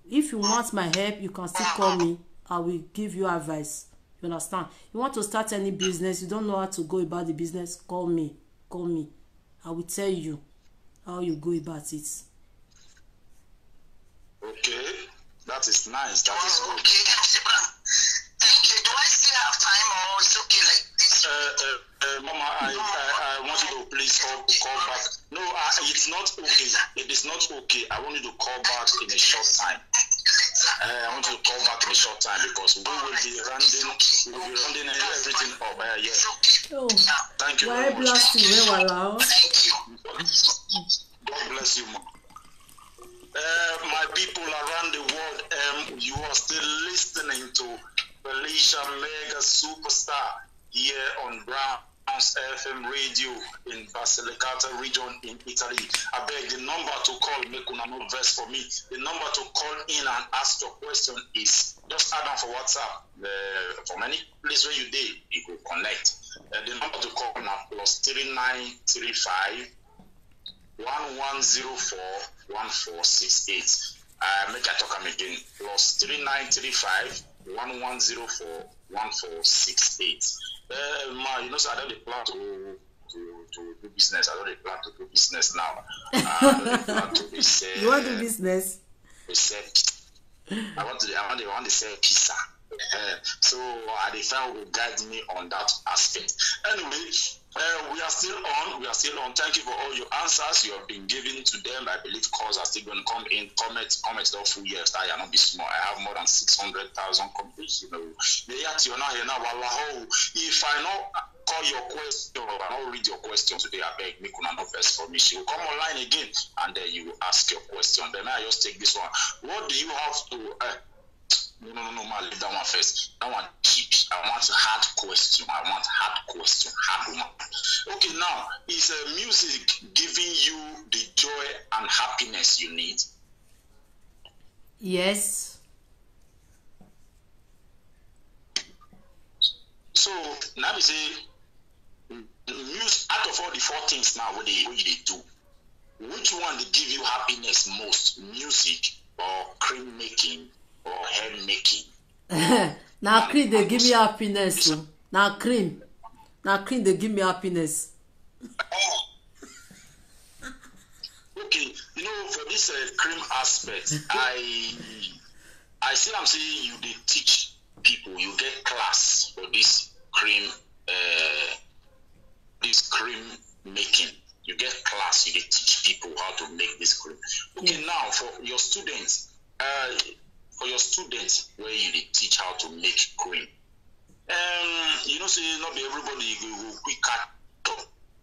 If you want my help, you can still call me. I will give you advice. You understand? You want to start any business, you don't know how to go about the business, call me. Call me. I will tell you how you go about it. Okay. That is nice. That is good. Okay. Thank you. Do I still have time, or it's okay like this? Mama, I want you to please call back. No, it's not okay. It is not okay. I want you to call back in a short time. I want you to call back in a short time because we will be rounding everything up. Yeah. Oh, thank you very much. Thank you. God bless you, Mom. My people around the world, you are still listening to Felicia Mega Superstar here on Browns FM Radio in Basilicata region in Italy. I beg the number to call, make una no verse for me. The number to call in and ask your question is just add on for WhatsApp. From any place where you did, you will connect. The number to call now +3935 1104 1468. Make I talk again. +3935 1104 1468. Ma, you know, so I don't plan to do business. I don't plan to do business now. I don't plan to be say. You want to do business? I want to say pizza. So the fan will guide me on that aspect. Anyway, we are still on. Thank you for all your answers you have been giving to them. I believe calls are still going to come in. Comments don't full years. I am not be small. I have more than 600,000 comments. You know, if I not call your question or I don't read your question today, I beg me kuna no verse for me. She will come online again and then you will ask your question. Then I just take this one. What do you have to? No, man, leave that one first. That one cheap. I want a hard question. Hard one. Okay, now, is music giving you the joy and happiness you need? Yes. So now we say, out of all the four things now what they do, which one they give you happiness most? Music or cream making or hair making? Now cream they give me happiness. Now cream they give me happiness. Okay, you know, for this cream aspect, I see I'm saying you they teach people, you get class for this cream making. You get class, you they teach people how to make this cream. Okay, now for your students, where you they teach how to make cream. You know, say not be everybody go quick catch up.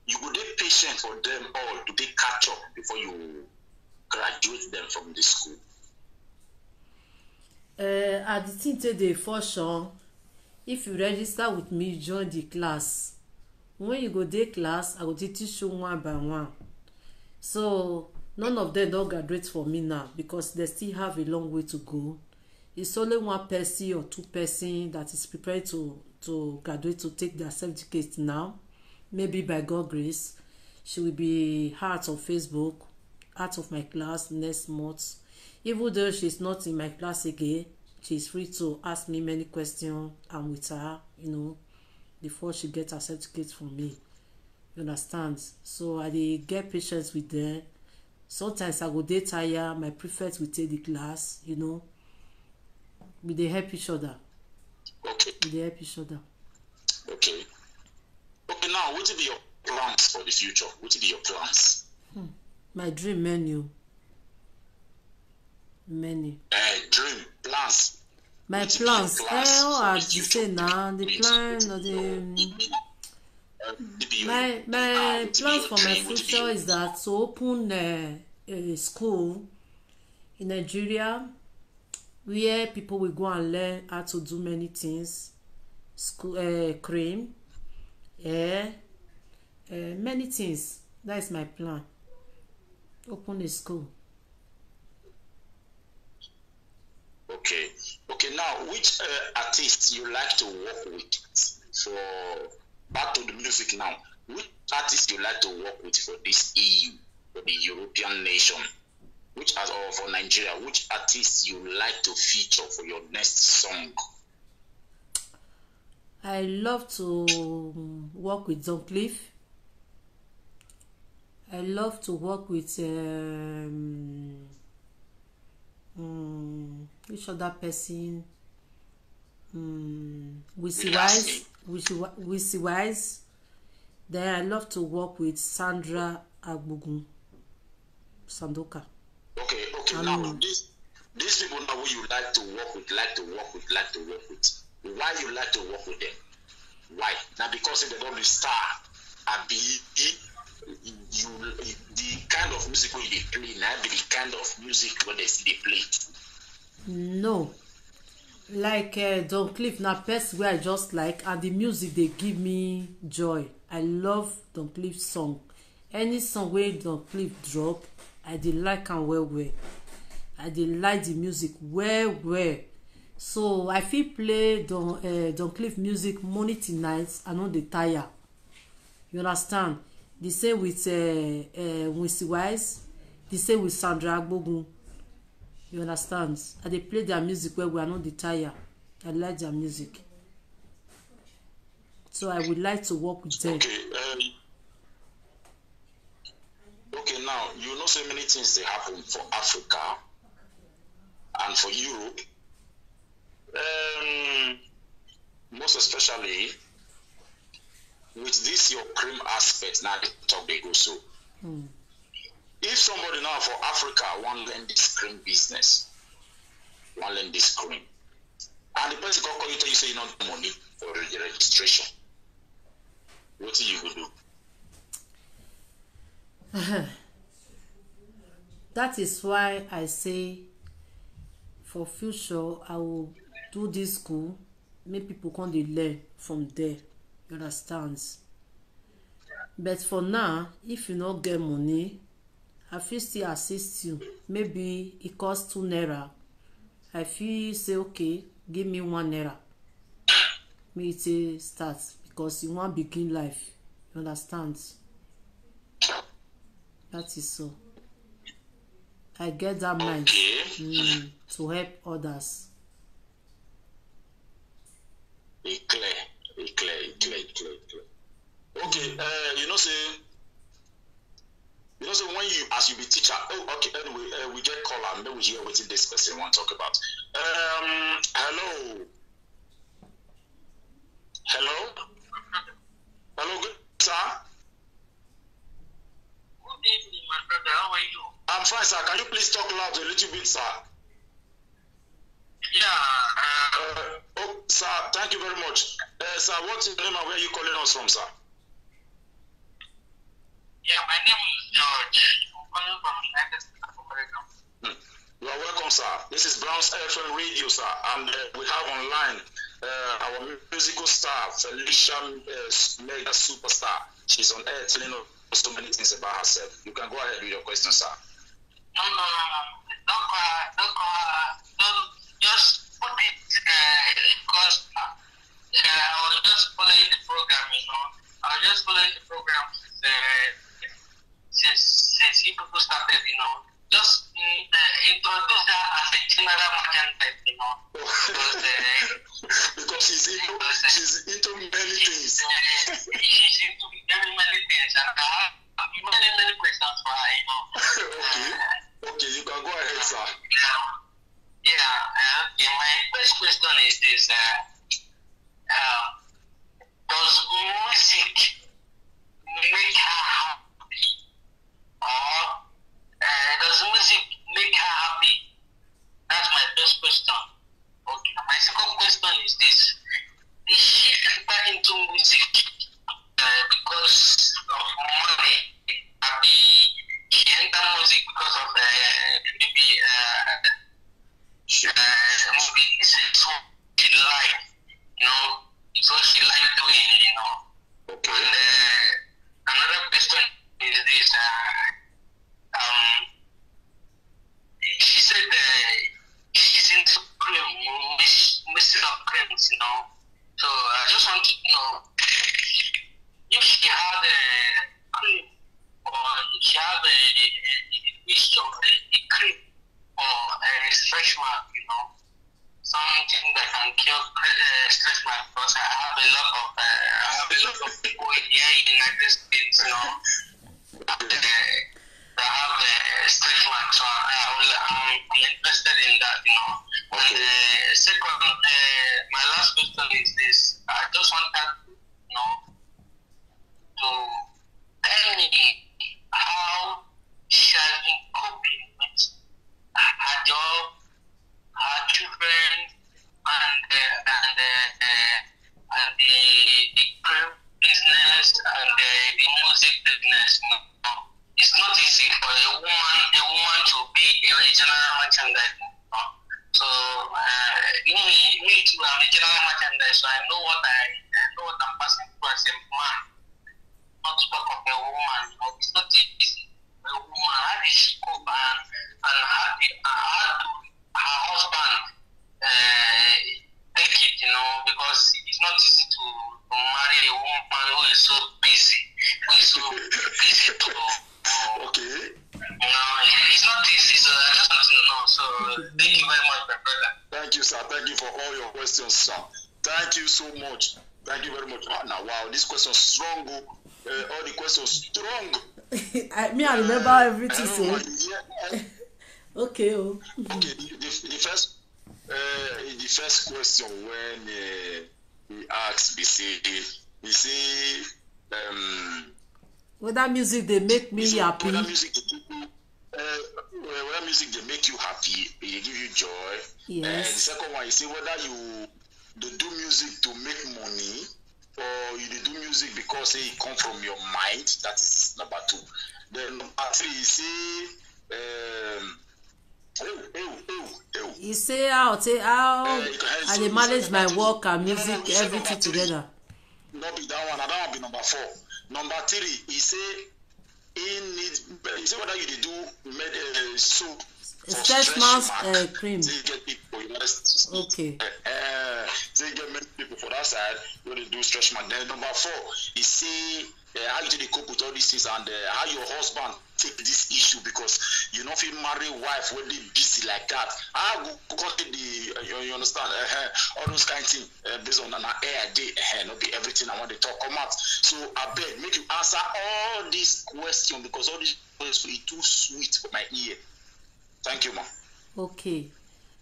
You go be patient for them all to they catch up before you graduate them from the school. At the thing today for sure, if you register with me, join the class. When you go dey class, I go teach you one by one. So none of them don't graduate for me now because they still have a long way to go. It's only one person or two person that is prepared to graduate to take their certificate now. Maybe by God's grace, she will be out of Facebook, out of my class next month. Even though she's not in my class again, she's free to ask me many questions. I'm with her, you know, before she gets her certificate from me. You understand? So I dey get patience with them. Sometimes I go dey tired. My prefect will take the class, you know. We dey help each other. Okay. We dey help each other. Okay. Okay, now what will be your plans for the future? What will be your plans? My dream menu. Many. Dream plans. My What will be plans. your plans Oh, for I the just future? say now the plan or my plans for my future is that to open a school in Nigeria where people will go and learn how to do many things. School, cream, many things. That is my plan. Open a school. Okay. Okay, now which artists you like to work with for back to the music now? Which artists you like to work with for this EU, for the European nation? Or for Nigeria, which artists you like to feature for your next song? I love to work with Don Cliff. I love to work with which other person? Wissy Wise. Then I love to work with Sandra Agbogun. Sandoka. Okay. Now these people now who you like to work with. Why you like to work with them? Why? Now because they don't be star. The kind of music where they play now be the kind of music where they play. No. Like Don Cliff na person wey I just like, and the music they give me joy. I love Don Cliff's song. Any song wey Don Cliff drop, I dey like am well. I dey like the music well. So I fit play Don Cliff music morning till night. I no dey tire. You understand? The same with Wissy Wise. The same with Sandra Agbogun. You understand? I dey play their music well. I no dey tire. I like their music. So I would like to work with them. Okay, now you know so many things they happen for Africa and for Europe. Most especially with this your cream aspect now the talk they go so. If somebody now for Africa want learn this cream business, want learn this cream, and the person call you tell you say you not money for the registration, what do you go do? That is why I say for future I will do this school, make people come dey learn from there. You understand? But for now, if you not get money, I fit still assist you. Maybe it costs 2 naira I feel say okay, give me 1 naira. Me say start because you want begin life. You understand? That is so. I get that mind to help others. It clear. Okay, when you, as you be teacher, okay, anyway, we get call and then we hear what this person want to talk about. Hello, good sir. Good evening, my brother. How are you? I'm fine, sir. Can you please talk loud a little bit, sir? Yeah. Sir, thank you very much. Sir, what's your name and where are you calling us from, sir? Yeah, my name is George. I'm calling from United States of America. You are welcome, sir. This is Brown's FM Radio, sir, and we have online our musical star, Felicia Mega Superstar. She's on air telling us so many things about herself. You can go ahead with your question, sir. No. Don't just put it because I was just following the program, I was just following the program since you people started, Just introduce that as a general merchandise, Because she's into many things. She's into many things, and I have many questions for her, Okay, you can go ahead, sir. Okay. My first question is this: does music make her happy, or does music make her happy? That's my first question. Okay. My second question is this: is she enter into music because of money? She enter music because of maybe it's what she like, it's what she like doing, Okay. And another question is this: she said she's into cream, mixing up creams, So I just want to know if she had a cream, or if she had a mixture of a cream or a stretch mark, something that can cure stretch mark. Because I have a lot of people here in the United States, that have a stretch mark. So I'm interested in that, And second, my last question is this: I just want her to tell me how she has been coping with her job, her children, and the business and the music business. It's not easy for a woman to be a general merchandise. So me too, I'm a general merchandise, so I know what I'm passing through as a man. Not to talk of a woman, it's not easy. A woman, how did she cope, and how do her husband take it, because it's not easy to marry a woman who is so busy, to Okay. it's not easy, so I just want to know. So thank you very much, my brother. Thank you, sir. Thank you for all your questions, sir. Thank you so much. Thank you very much. Wow, this question is strong. All the questions strong. I remember everything. Okay. Okay. The first question when he asked, he say, whether music they make me happy. Whether music they make you happy, they give you joy. Yes. And the second one, you say whether they do music to make money, or you do music because it come from your mind. That is number 2. Then number 3, you say, you say how I dey manage my work and music, everything together. Not be that one. That one be number 4. Number 3, he say whether you do soup for stretch mark cream. to get it for United States. Okay. So you get many people for that side where they do stretch mark. Then number 4, he say how you do the cope with all these things and how your husband take this issue because you know if you marry wife when they busy like that. I go got the you understand all those kind of things based on an air day not be everything I want to talk come out. So I beg make you answer all these questions because all these questions are too sweet for my ear. Thank you, ma. Okay.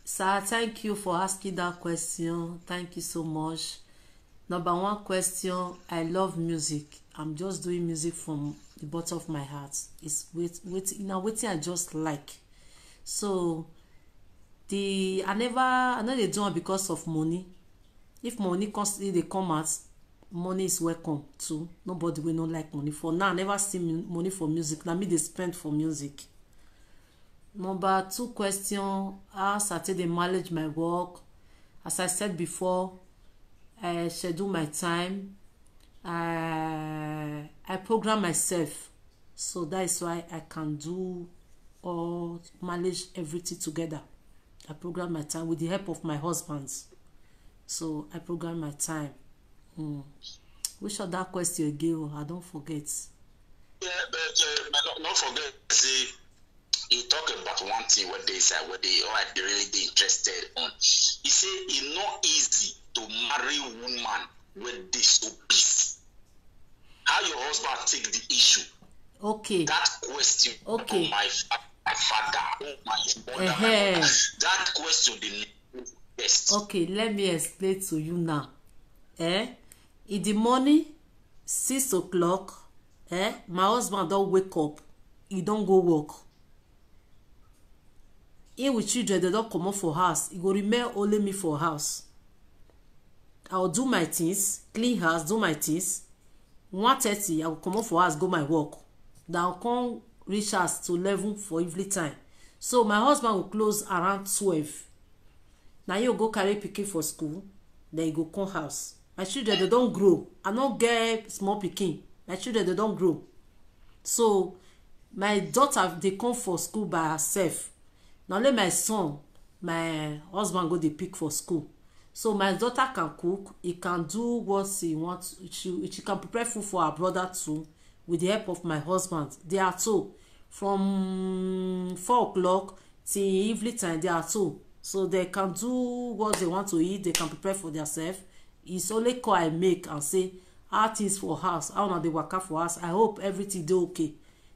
Sir, thank you for asking that question. Thank you so much. Number 1 question, I love music. I'm just doing music from the bottom of my heart. It's waiting I just like. So I know they do it because of money. If money constantly they come out, money is welcome too. Nobody will not like money. For now, I never see money for music. Now me they spend for music. Number 2 question, how Saturday manage my work. As I said before, I schedule my time. I program myself. So that is why I can do or manage everything together. I program my time with the help of my husband. So I program my time. Which other question again? I don't forget. Yeah, but not forget, see, he talk about one thing what they say, what they are really interested on. He say it's not easy to marry a woman when they so busy. How your husband take the issue? Okay. That question. Okay. My father, my mother, that question the best. Okay, let me explain to you now. In the morning, 6 o'clock, my husband don't wake up. He don't go work. Here with children, they don't come up for house. He go remain only me for house. I'll do my things, clean house, do my things. 1:30, I will come up for house, go my work. Then I'll come reach house to 11 for evening time. So my husband will close around 12. Now you go carry pikin for school, then you go come house. My children, they don't grow. I don't get small pikin. My children, they don't grow. So my daughter, they come for school by herself. Now let my son, my husband go dey pick for school. So my daughter can cook. He can do what he wants. She can prepare food for her brother too, with the help of my husband. They are two. From 4 o'clock till evening time, they are two. So they can do what they want to eat. They can prepare for themselves. It's only call I make and say how things for house, how now they work out for us. I hope everything do okay.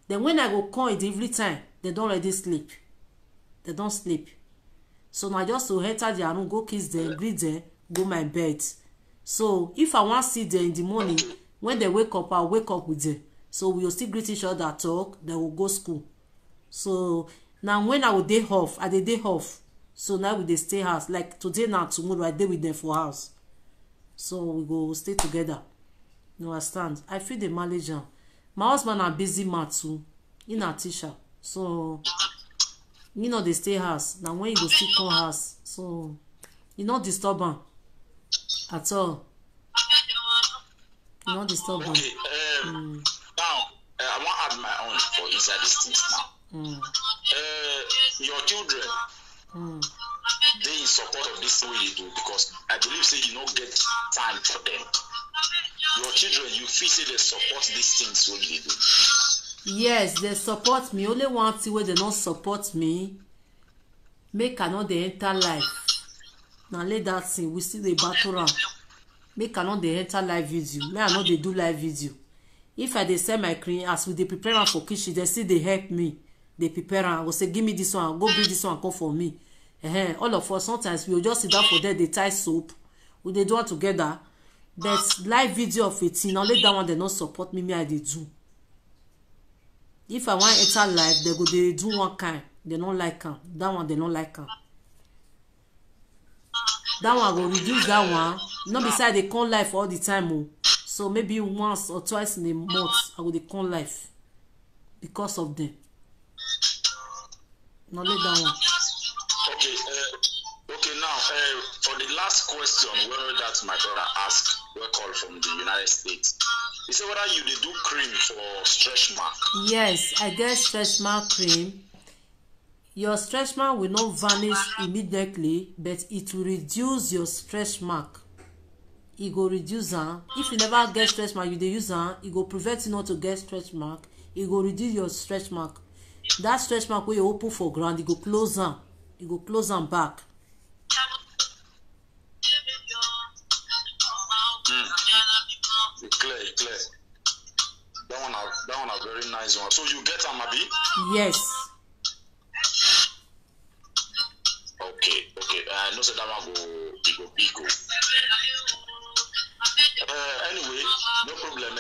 Then when I go come in the evening time, they don't already sleep. They don't sleep. So now just to enter their room, go kiss them, greet them, go my bed. So if I want to see them in the morning, when they wake up, I'll wake up with them. So we will still greet each other, talk, then we'll go school. So now when I will day off, I day off. So now we dey stay house. Like today now, tomorrow, I day with them for house. So we go stay together. You understand? I feel the manager. My husband a busy man too. He a teacher. So you know they stay house. Now when you go still come house, so you not disturb am at all. You not disturb am. Okay. Now I want to add my own for inside these things now. Your children, they in support of this way you do because I believe say you don't get time for them. Your children, you feel say they support these things when you do. Yes, they support me. Only one thing where they don't support me, make I know they enter life. Now let that thing, we see the battle round. Make I know they enter live video. May I know they do live video. If I dey sell my cream, as we dey prepare am for kitchen, they see they help me. They prepare am. I will say, give me this one, go bring this one, come for me. All of us, sometimes we will just sit down for them, they tie soap. We dey do it together. But live video of it, now let that one they not support me, I dey do. If I want enter live, they go they do one kind. They don't like am. That one they don't like am. That one will reduce that one. Not beside they come live all the time. Oh. So maybe once or twice in a month, I will they come live because of them. Not let that one. Okay, now for the last question, where that my brother asked, we call from the United States. He said whether you did do cream for stretch mark. Yes, I get stretch mark cream. Your stretch mark will not vanish immediately, but it will reduce your stretch mark. It go reduce am. If you never get stretch mark, you dey use am, it go prevent you not to get stretch mark. It go reduce your stretch mark. That stretch mark wey you open for ground, it go close am. It go close am back. Clear. That one a very nice one. So you get am, abi? Yes. Okay. I know say that one go big. Anyway, no problem.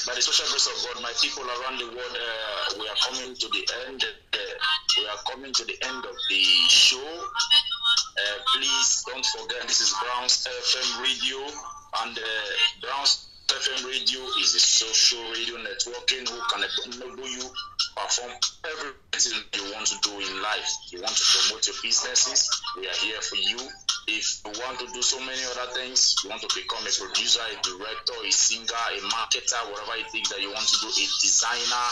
By the social grace of God, my people around the world, we are coming to the end. We are coming to the end of the show. Please don't forget, this is Browns FM Radio, and Browns FM Radio is a social radio networking who can enable you perform everything you want to do in life. You want to promote your businesses, we are here for you. If you want to do so many other things, you want to become a producer, a director, a singer, a marketer, whatever it is that you want to do, a designer,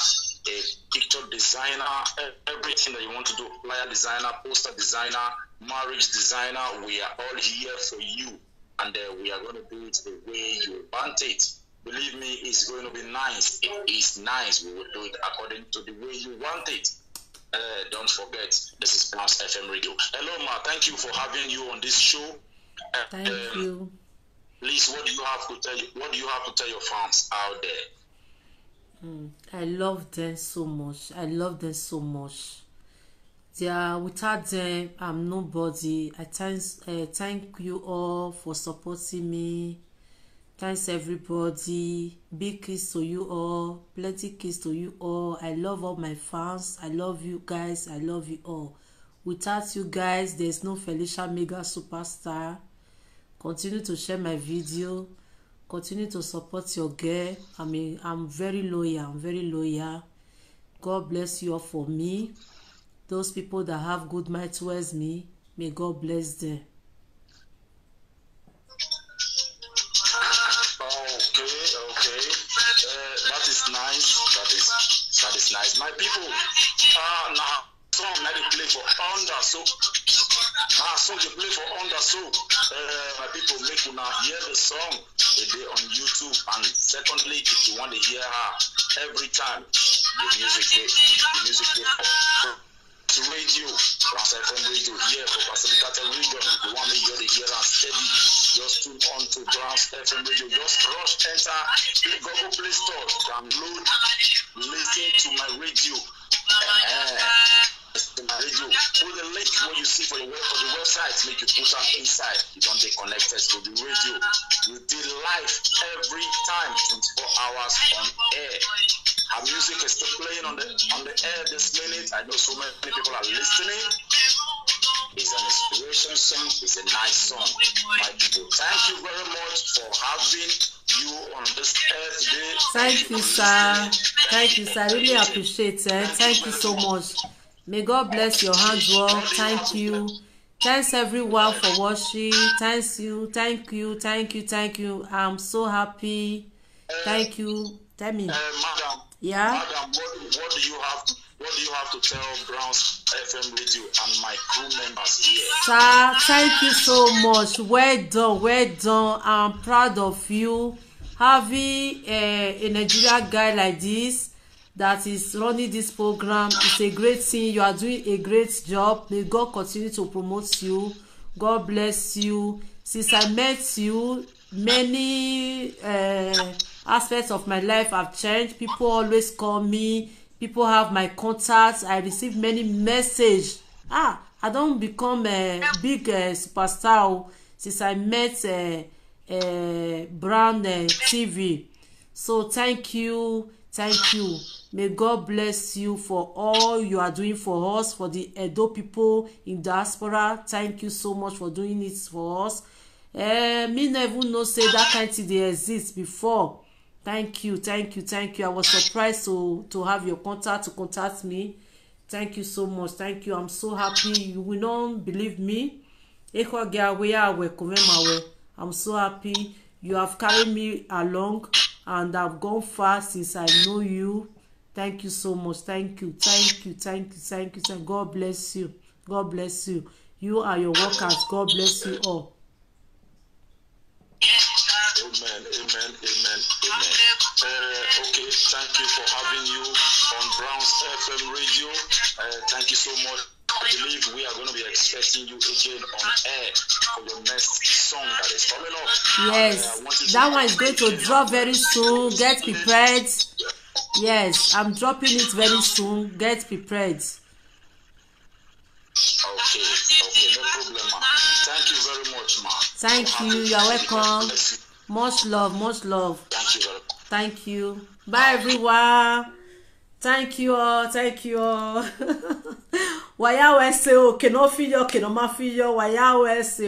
a picture designer, everything that you want to do, flyer designer, poster designer, marriage designer, we are all here for you, and we are going to do it the way you want it. Believe me, it's going to be nice. It is nice. We will do it according to the way you want it. Don't forget, this is Browns FM Radio. Hello, Ma. Thank you for having you on this show. Thank you. Please, what do you have to tell you? What do you have to tell your fans out there? I love them so much. Without them, I'm nobody. I thank you all for supporting me. Thanks everybody. Big kiss to you all. Plenty kiss to you all. I love all my fans. I love you guys. I love you all. Without you guys, there's no Felicia Mega Superstar. Continue to share my video. Continue to support your girl. I'm very loyal. God bless you all for me. Those people that have good mind towards me, may God bless them. Okay. That is nice. My people, now song that they play for under so. Song they play for under so. My people, make you now hear the song. They on YouTube, and secondly, if you want to hear her every time, the music to radio, Browns FM Radio here for Pacific region. If you want me to hear her steady, just tune on to Browns FM Radio. Just rush, enter the Google Play Store, download, listen to my radio. Put the link what you see for the website, make you put that inside. You don't get connected to the radio. You did live every time, 24 hours on air. Our music is still playing on the air this minute. I know so many people are listening. It's an inspiration song. It's a nice song. My people, thank you very much for having you on this air today. Thank you, sir. Thank you, sir. I really appreciate it. Thank you so much. May God bless your handwork. Thank you. Thanks everyone for watching. Thank you. I'm so happy. Thank you. Tell me. Madam. Yeah. Madam, what do you have to tell Browns FM Radio and my crew members here? Sir, thank you so much. Well done. I'm proud of you. Having a Nigerian guy like this that is running this program is a great thing. You are doing a great job. May God continue to promote you. God bless you. Since I met you, many aspects of my life have changed. People always call me. People have my contacts. I receive many messages. I don't become a big superstar since I met Brown TV. So thank you. May God bless you for all you are doing for us, for the Edo people in diaspora. Thank you so much for doing it for us. Me never know say that kind of thing they exist before. Thank you. I was surprised to have your contact, to contact me. Thank you so much. Thank you. I'm so happy. You will not believe me. I'm so happy. You have carried me along, and I've gone far since I know you. Thank you so much. Thank you. Thank you. Thank you. Thank you. Thank you. God bless you. God bless you. You are your workers. God bless you all. Amen, amen, amen, amen. Okay, thank you for having you on Browns FM radio. Thank you so much. I believe we are going to be expecting you again on air for your next song that is coming up. Yes, that one is going to drop very soon. Get prepared. Yes, I'm dropping it very soon. Get prepared. Okay, no problem, ma. Thank you very much, ma. Thank you. You're welcome. Much love, much love. Thank you very much. Thank you. Bye, everyone. Thank you all. Thank you all. Waya wese o keno fiyo keno ma fiyo. Waya wese.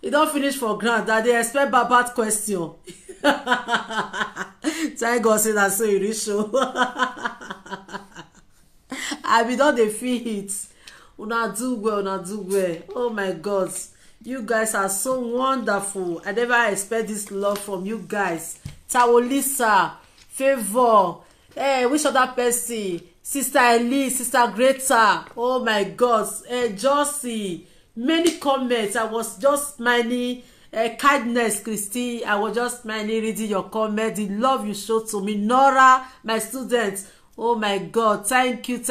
You don't finish for grant that they expect bad question. Thank God say that so you reach show. I be don dey feel it. Una do well. Oh my God. You guys are so wonderful. I never expect this love from you guys. Tawolisa, Favor, which other person? Sister Elise, Sister Greta. Oh my God. Josie. Many comments. I was just smiling. Kindness, Christy. I was just smiling reading your comment. The love you showed to me. Nora, my student. Oh my God. Thank you.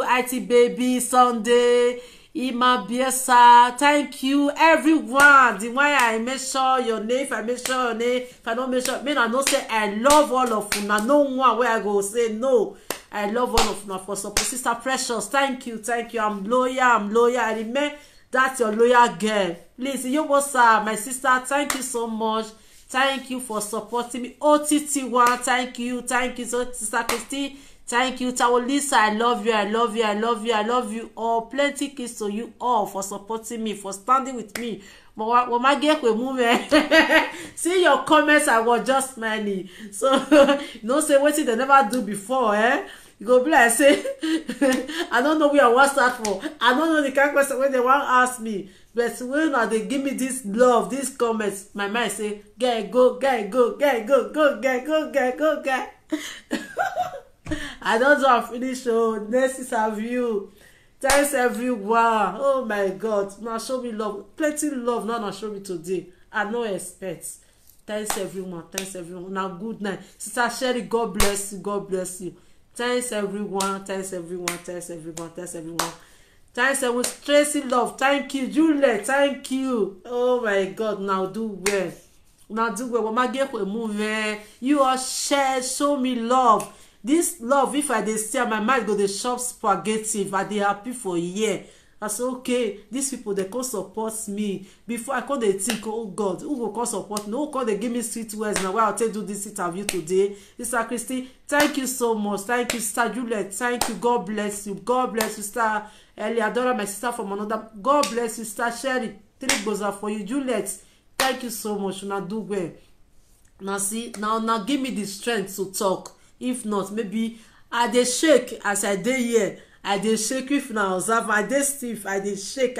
IT Baby, Sunday. Ima Biesa, thank you everyone. The one I make sure your name, if I make sure your name, if I don't make sure, I don't say I love all of you. No one where I go say no. I love all of you for support. Sister Precious, thank you. I'm loyal. I remember that's your loyal girl. Please, you what's up, my sister? Thank you so much. Thank you for supporting me. OTT1, thank you. So, Sister Christy. Thank you, Tawolisa. I love you all. Plenty kiss to you all for supporting me, for standing with me. See your comments, I was just smiling. So, say what they never do before, You go be like, say, I don't know where I want to start for. I don't know the kind of question when they want to ask me. But when they give me this love, these comments, my mind say, go. I don't know how finish. Next is a view. Thanks everyone. Oh my God. Now show me love. Plenty love. Now show me today. I no expect. Thanks everyone. Now good night. Sister Sherry, God bless you. Thanks everyone. Thanks everyone. Tracy love. Thank you. Juliet. Thank you. Oh my God. Now do well. You all share. Show me love. This love, if I dey see my mind go dey shop spaghetti, if I dey happy for a year. I say okay, these people they come support me. Before I come dey think, oh God, who will come support me? Who come dey give me sweet words now? Why I'll take do this interview today? Sister Christy, thank you so much. Thank you, Sister Juliet. Thank you. God bless you. Sister Eliadora, my sister from another. God bless you, Sister Sherry. 3 goza for you, Juliet. Thank you so much. Now do well. Now see, now give me the strength to talk. If not, maybe I dey shake as I dey here. I dey shake if na observe. I dey stiff. I dey shake.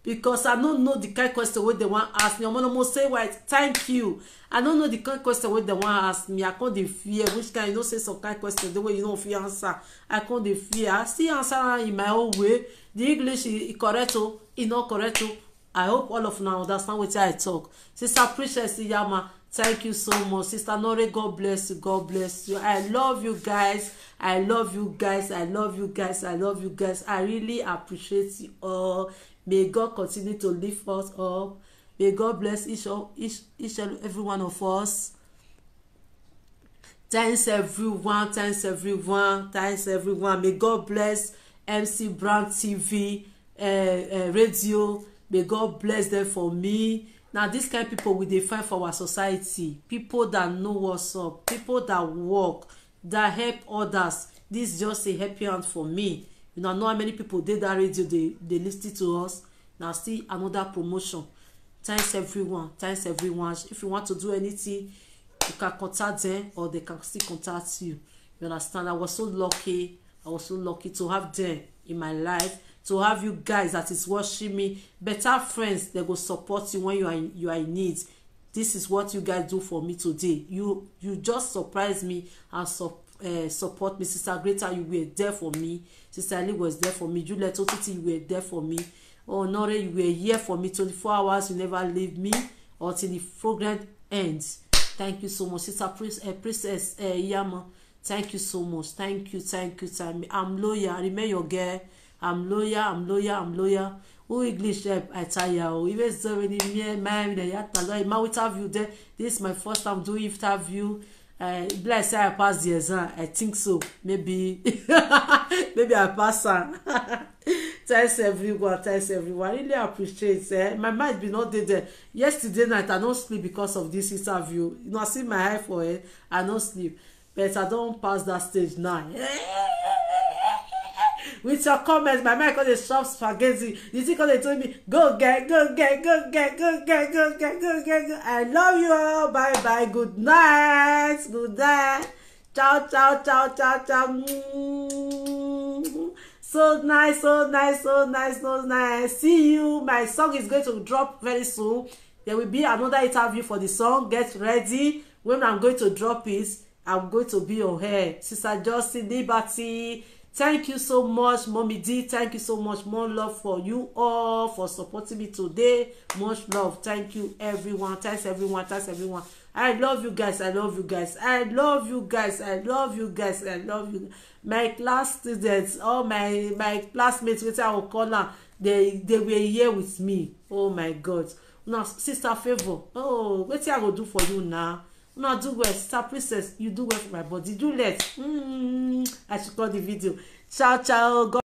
Because I don't know the kind of question wey they want ask me. I'm gonna say right. Thank you. I don't know the kind of question wey they want ask me. I can't dey fear. Which kind say some kind of question the way you don't fear answer. I can't dey fear. I still answer in my own way. The English is correct o, e not correct o. I hope all of now understand what I talk. Sister Princess Iyama. Thank you so much. Sister Nore, God bless you. I love you guys. I really appreciate you all. May God continue to lift us up. May God bless each and every one of us. Thanks everyone. May God bless MC Brown TV radio. May God bless them for me. Now, this kind of people we define for our society. People that know what's up. People that work, that help others. This is just a happy hand for me. You know how many people did that radio, they listen to us. Now, see another promotion. Thanks everyone. If you want to do anything, you can contact them or they can still contact you. You understand? I was so lucky to have them in my life. To have you guys that is watching me, better friends, they go support you when you are in need. this is what you guys do for me today. You just surprise me and support me. Sister Greta, you were there for me. Sister Ali was there for me. Juliet Otiti, you were there for me. Oh, Nore, you were here for me 24 hours. You never leave me until the program ends. Thank you so much. Sister Princess Yama, thank you so much. Thank you. I'm loyal. Remain your girl. I'm loyal. Who English I tell you. Even so many my interview there. This is my first time doing interview. Bless I pass the exam. I think so. Maybe I pass on. Thanks everyone. Really appreciate it. My mind be not there. Yesterday night I don't sleep because of this interview. You know, I see my eye for it. I don't sleep. But I don't pass that stage now. With your comments, my mind called a shop spaghetti. You think they told me, go get. I love you all. Bye. Good night. Ciao. So nice. See you. My song is going to drop very soon. There will be another interview for the song. Get ready. When I'm going to drop it, I'm going to be on air. Sister Justin Liberty, thank you so much. Mommy D, thank you so much. More love for you all for supporting me today. Much love. Thank you, everyone. Thanks, everyone. I love you guys. My class students, all my classmates, which I will call them, they were here with me. Oh my God. Now, Sister Favor, oh, what I go do for you now? Now do well. Sister Princess, you do well for my body. Do let. I should call the video. Ciao. God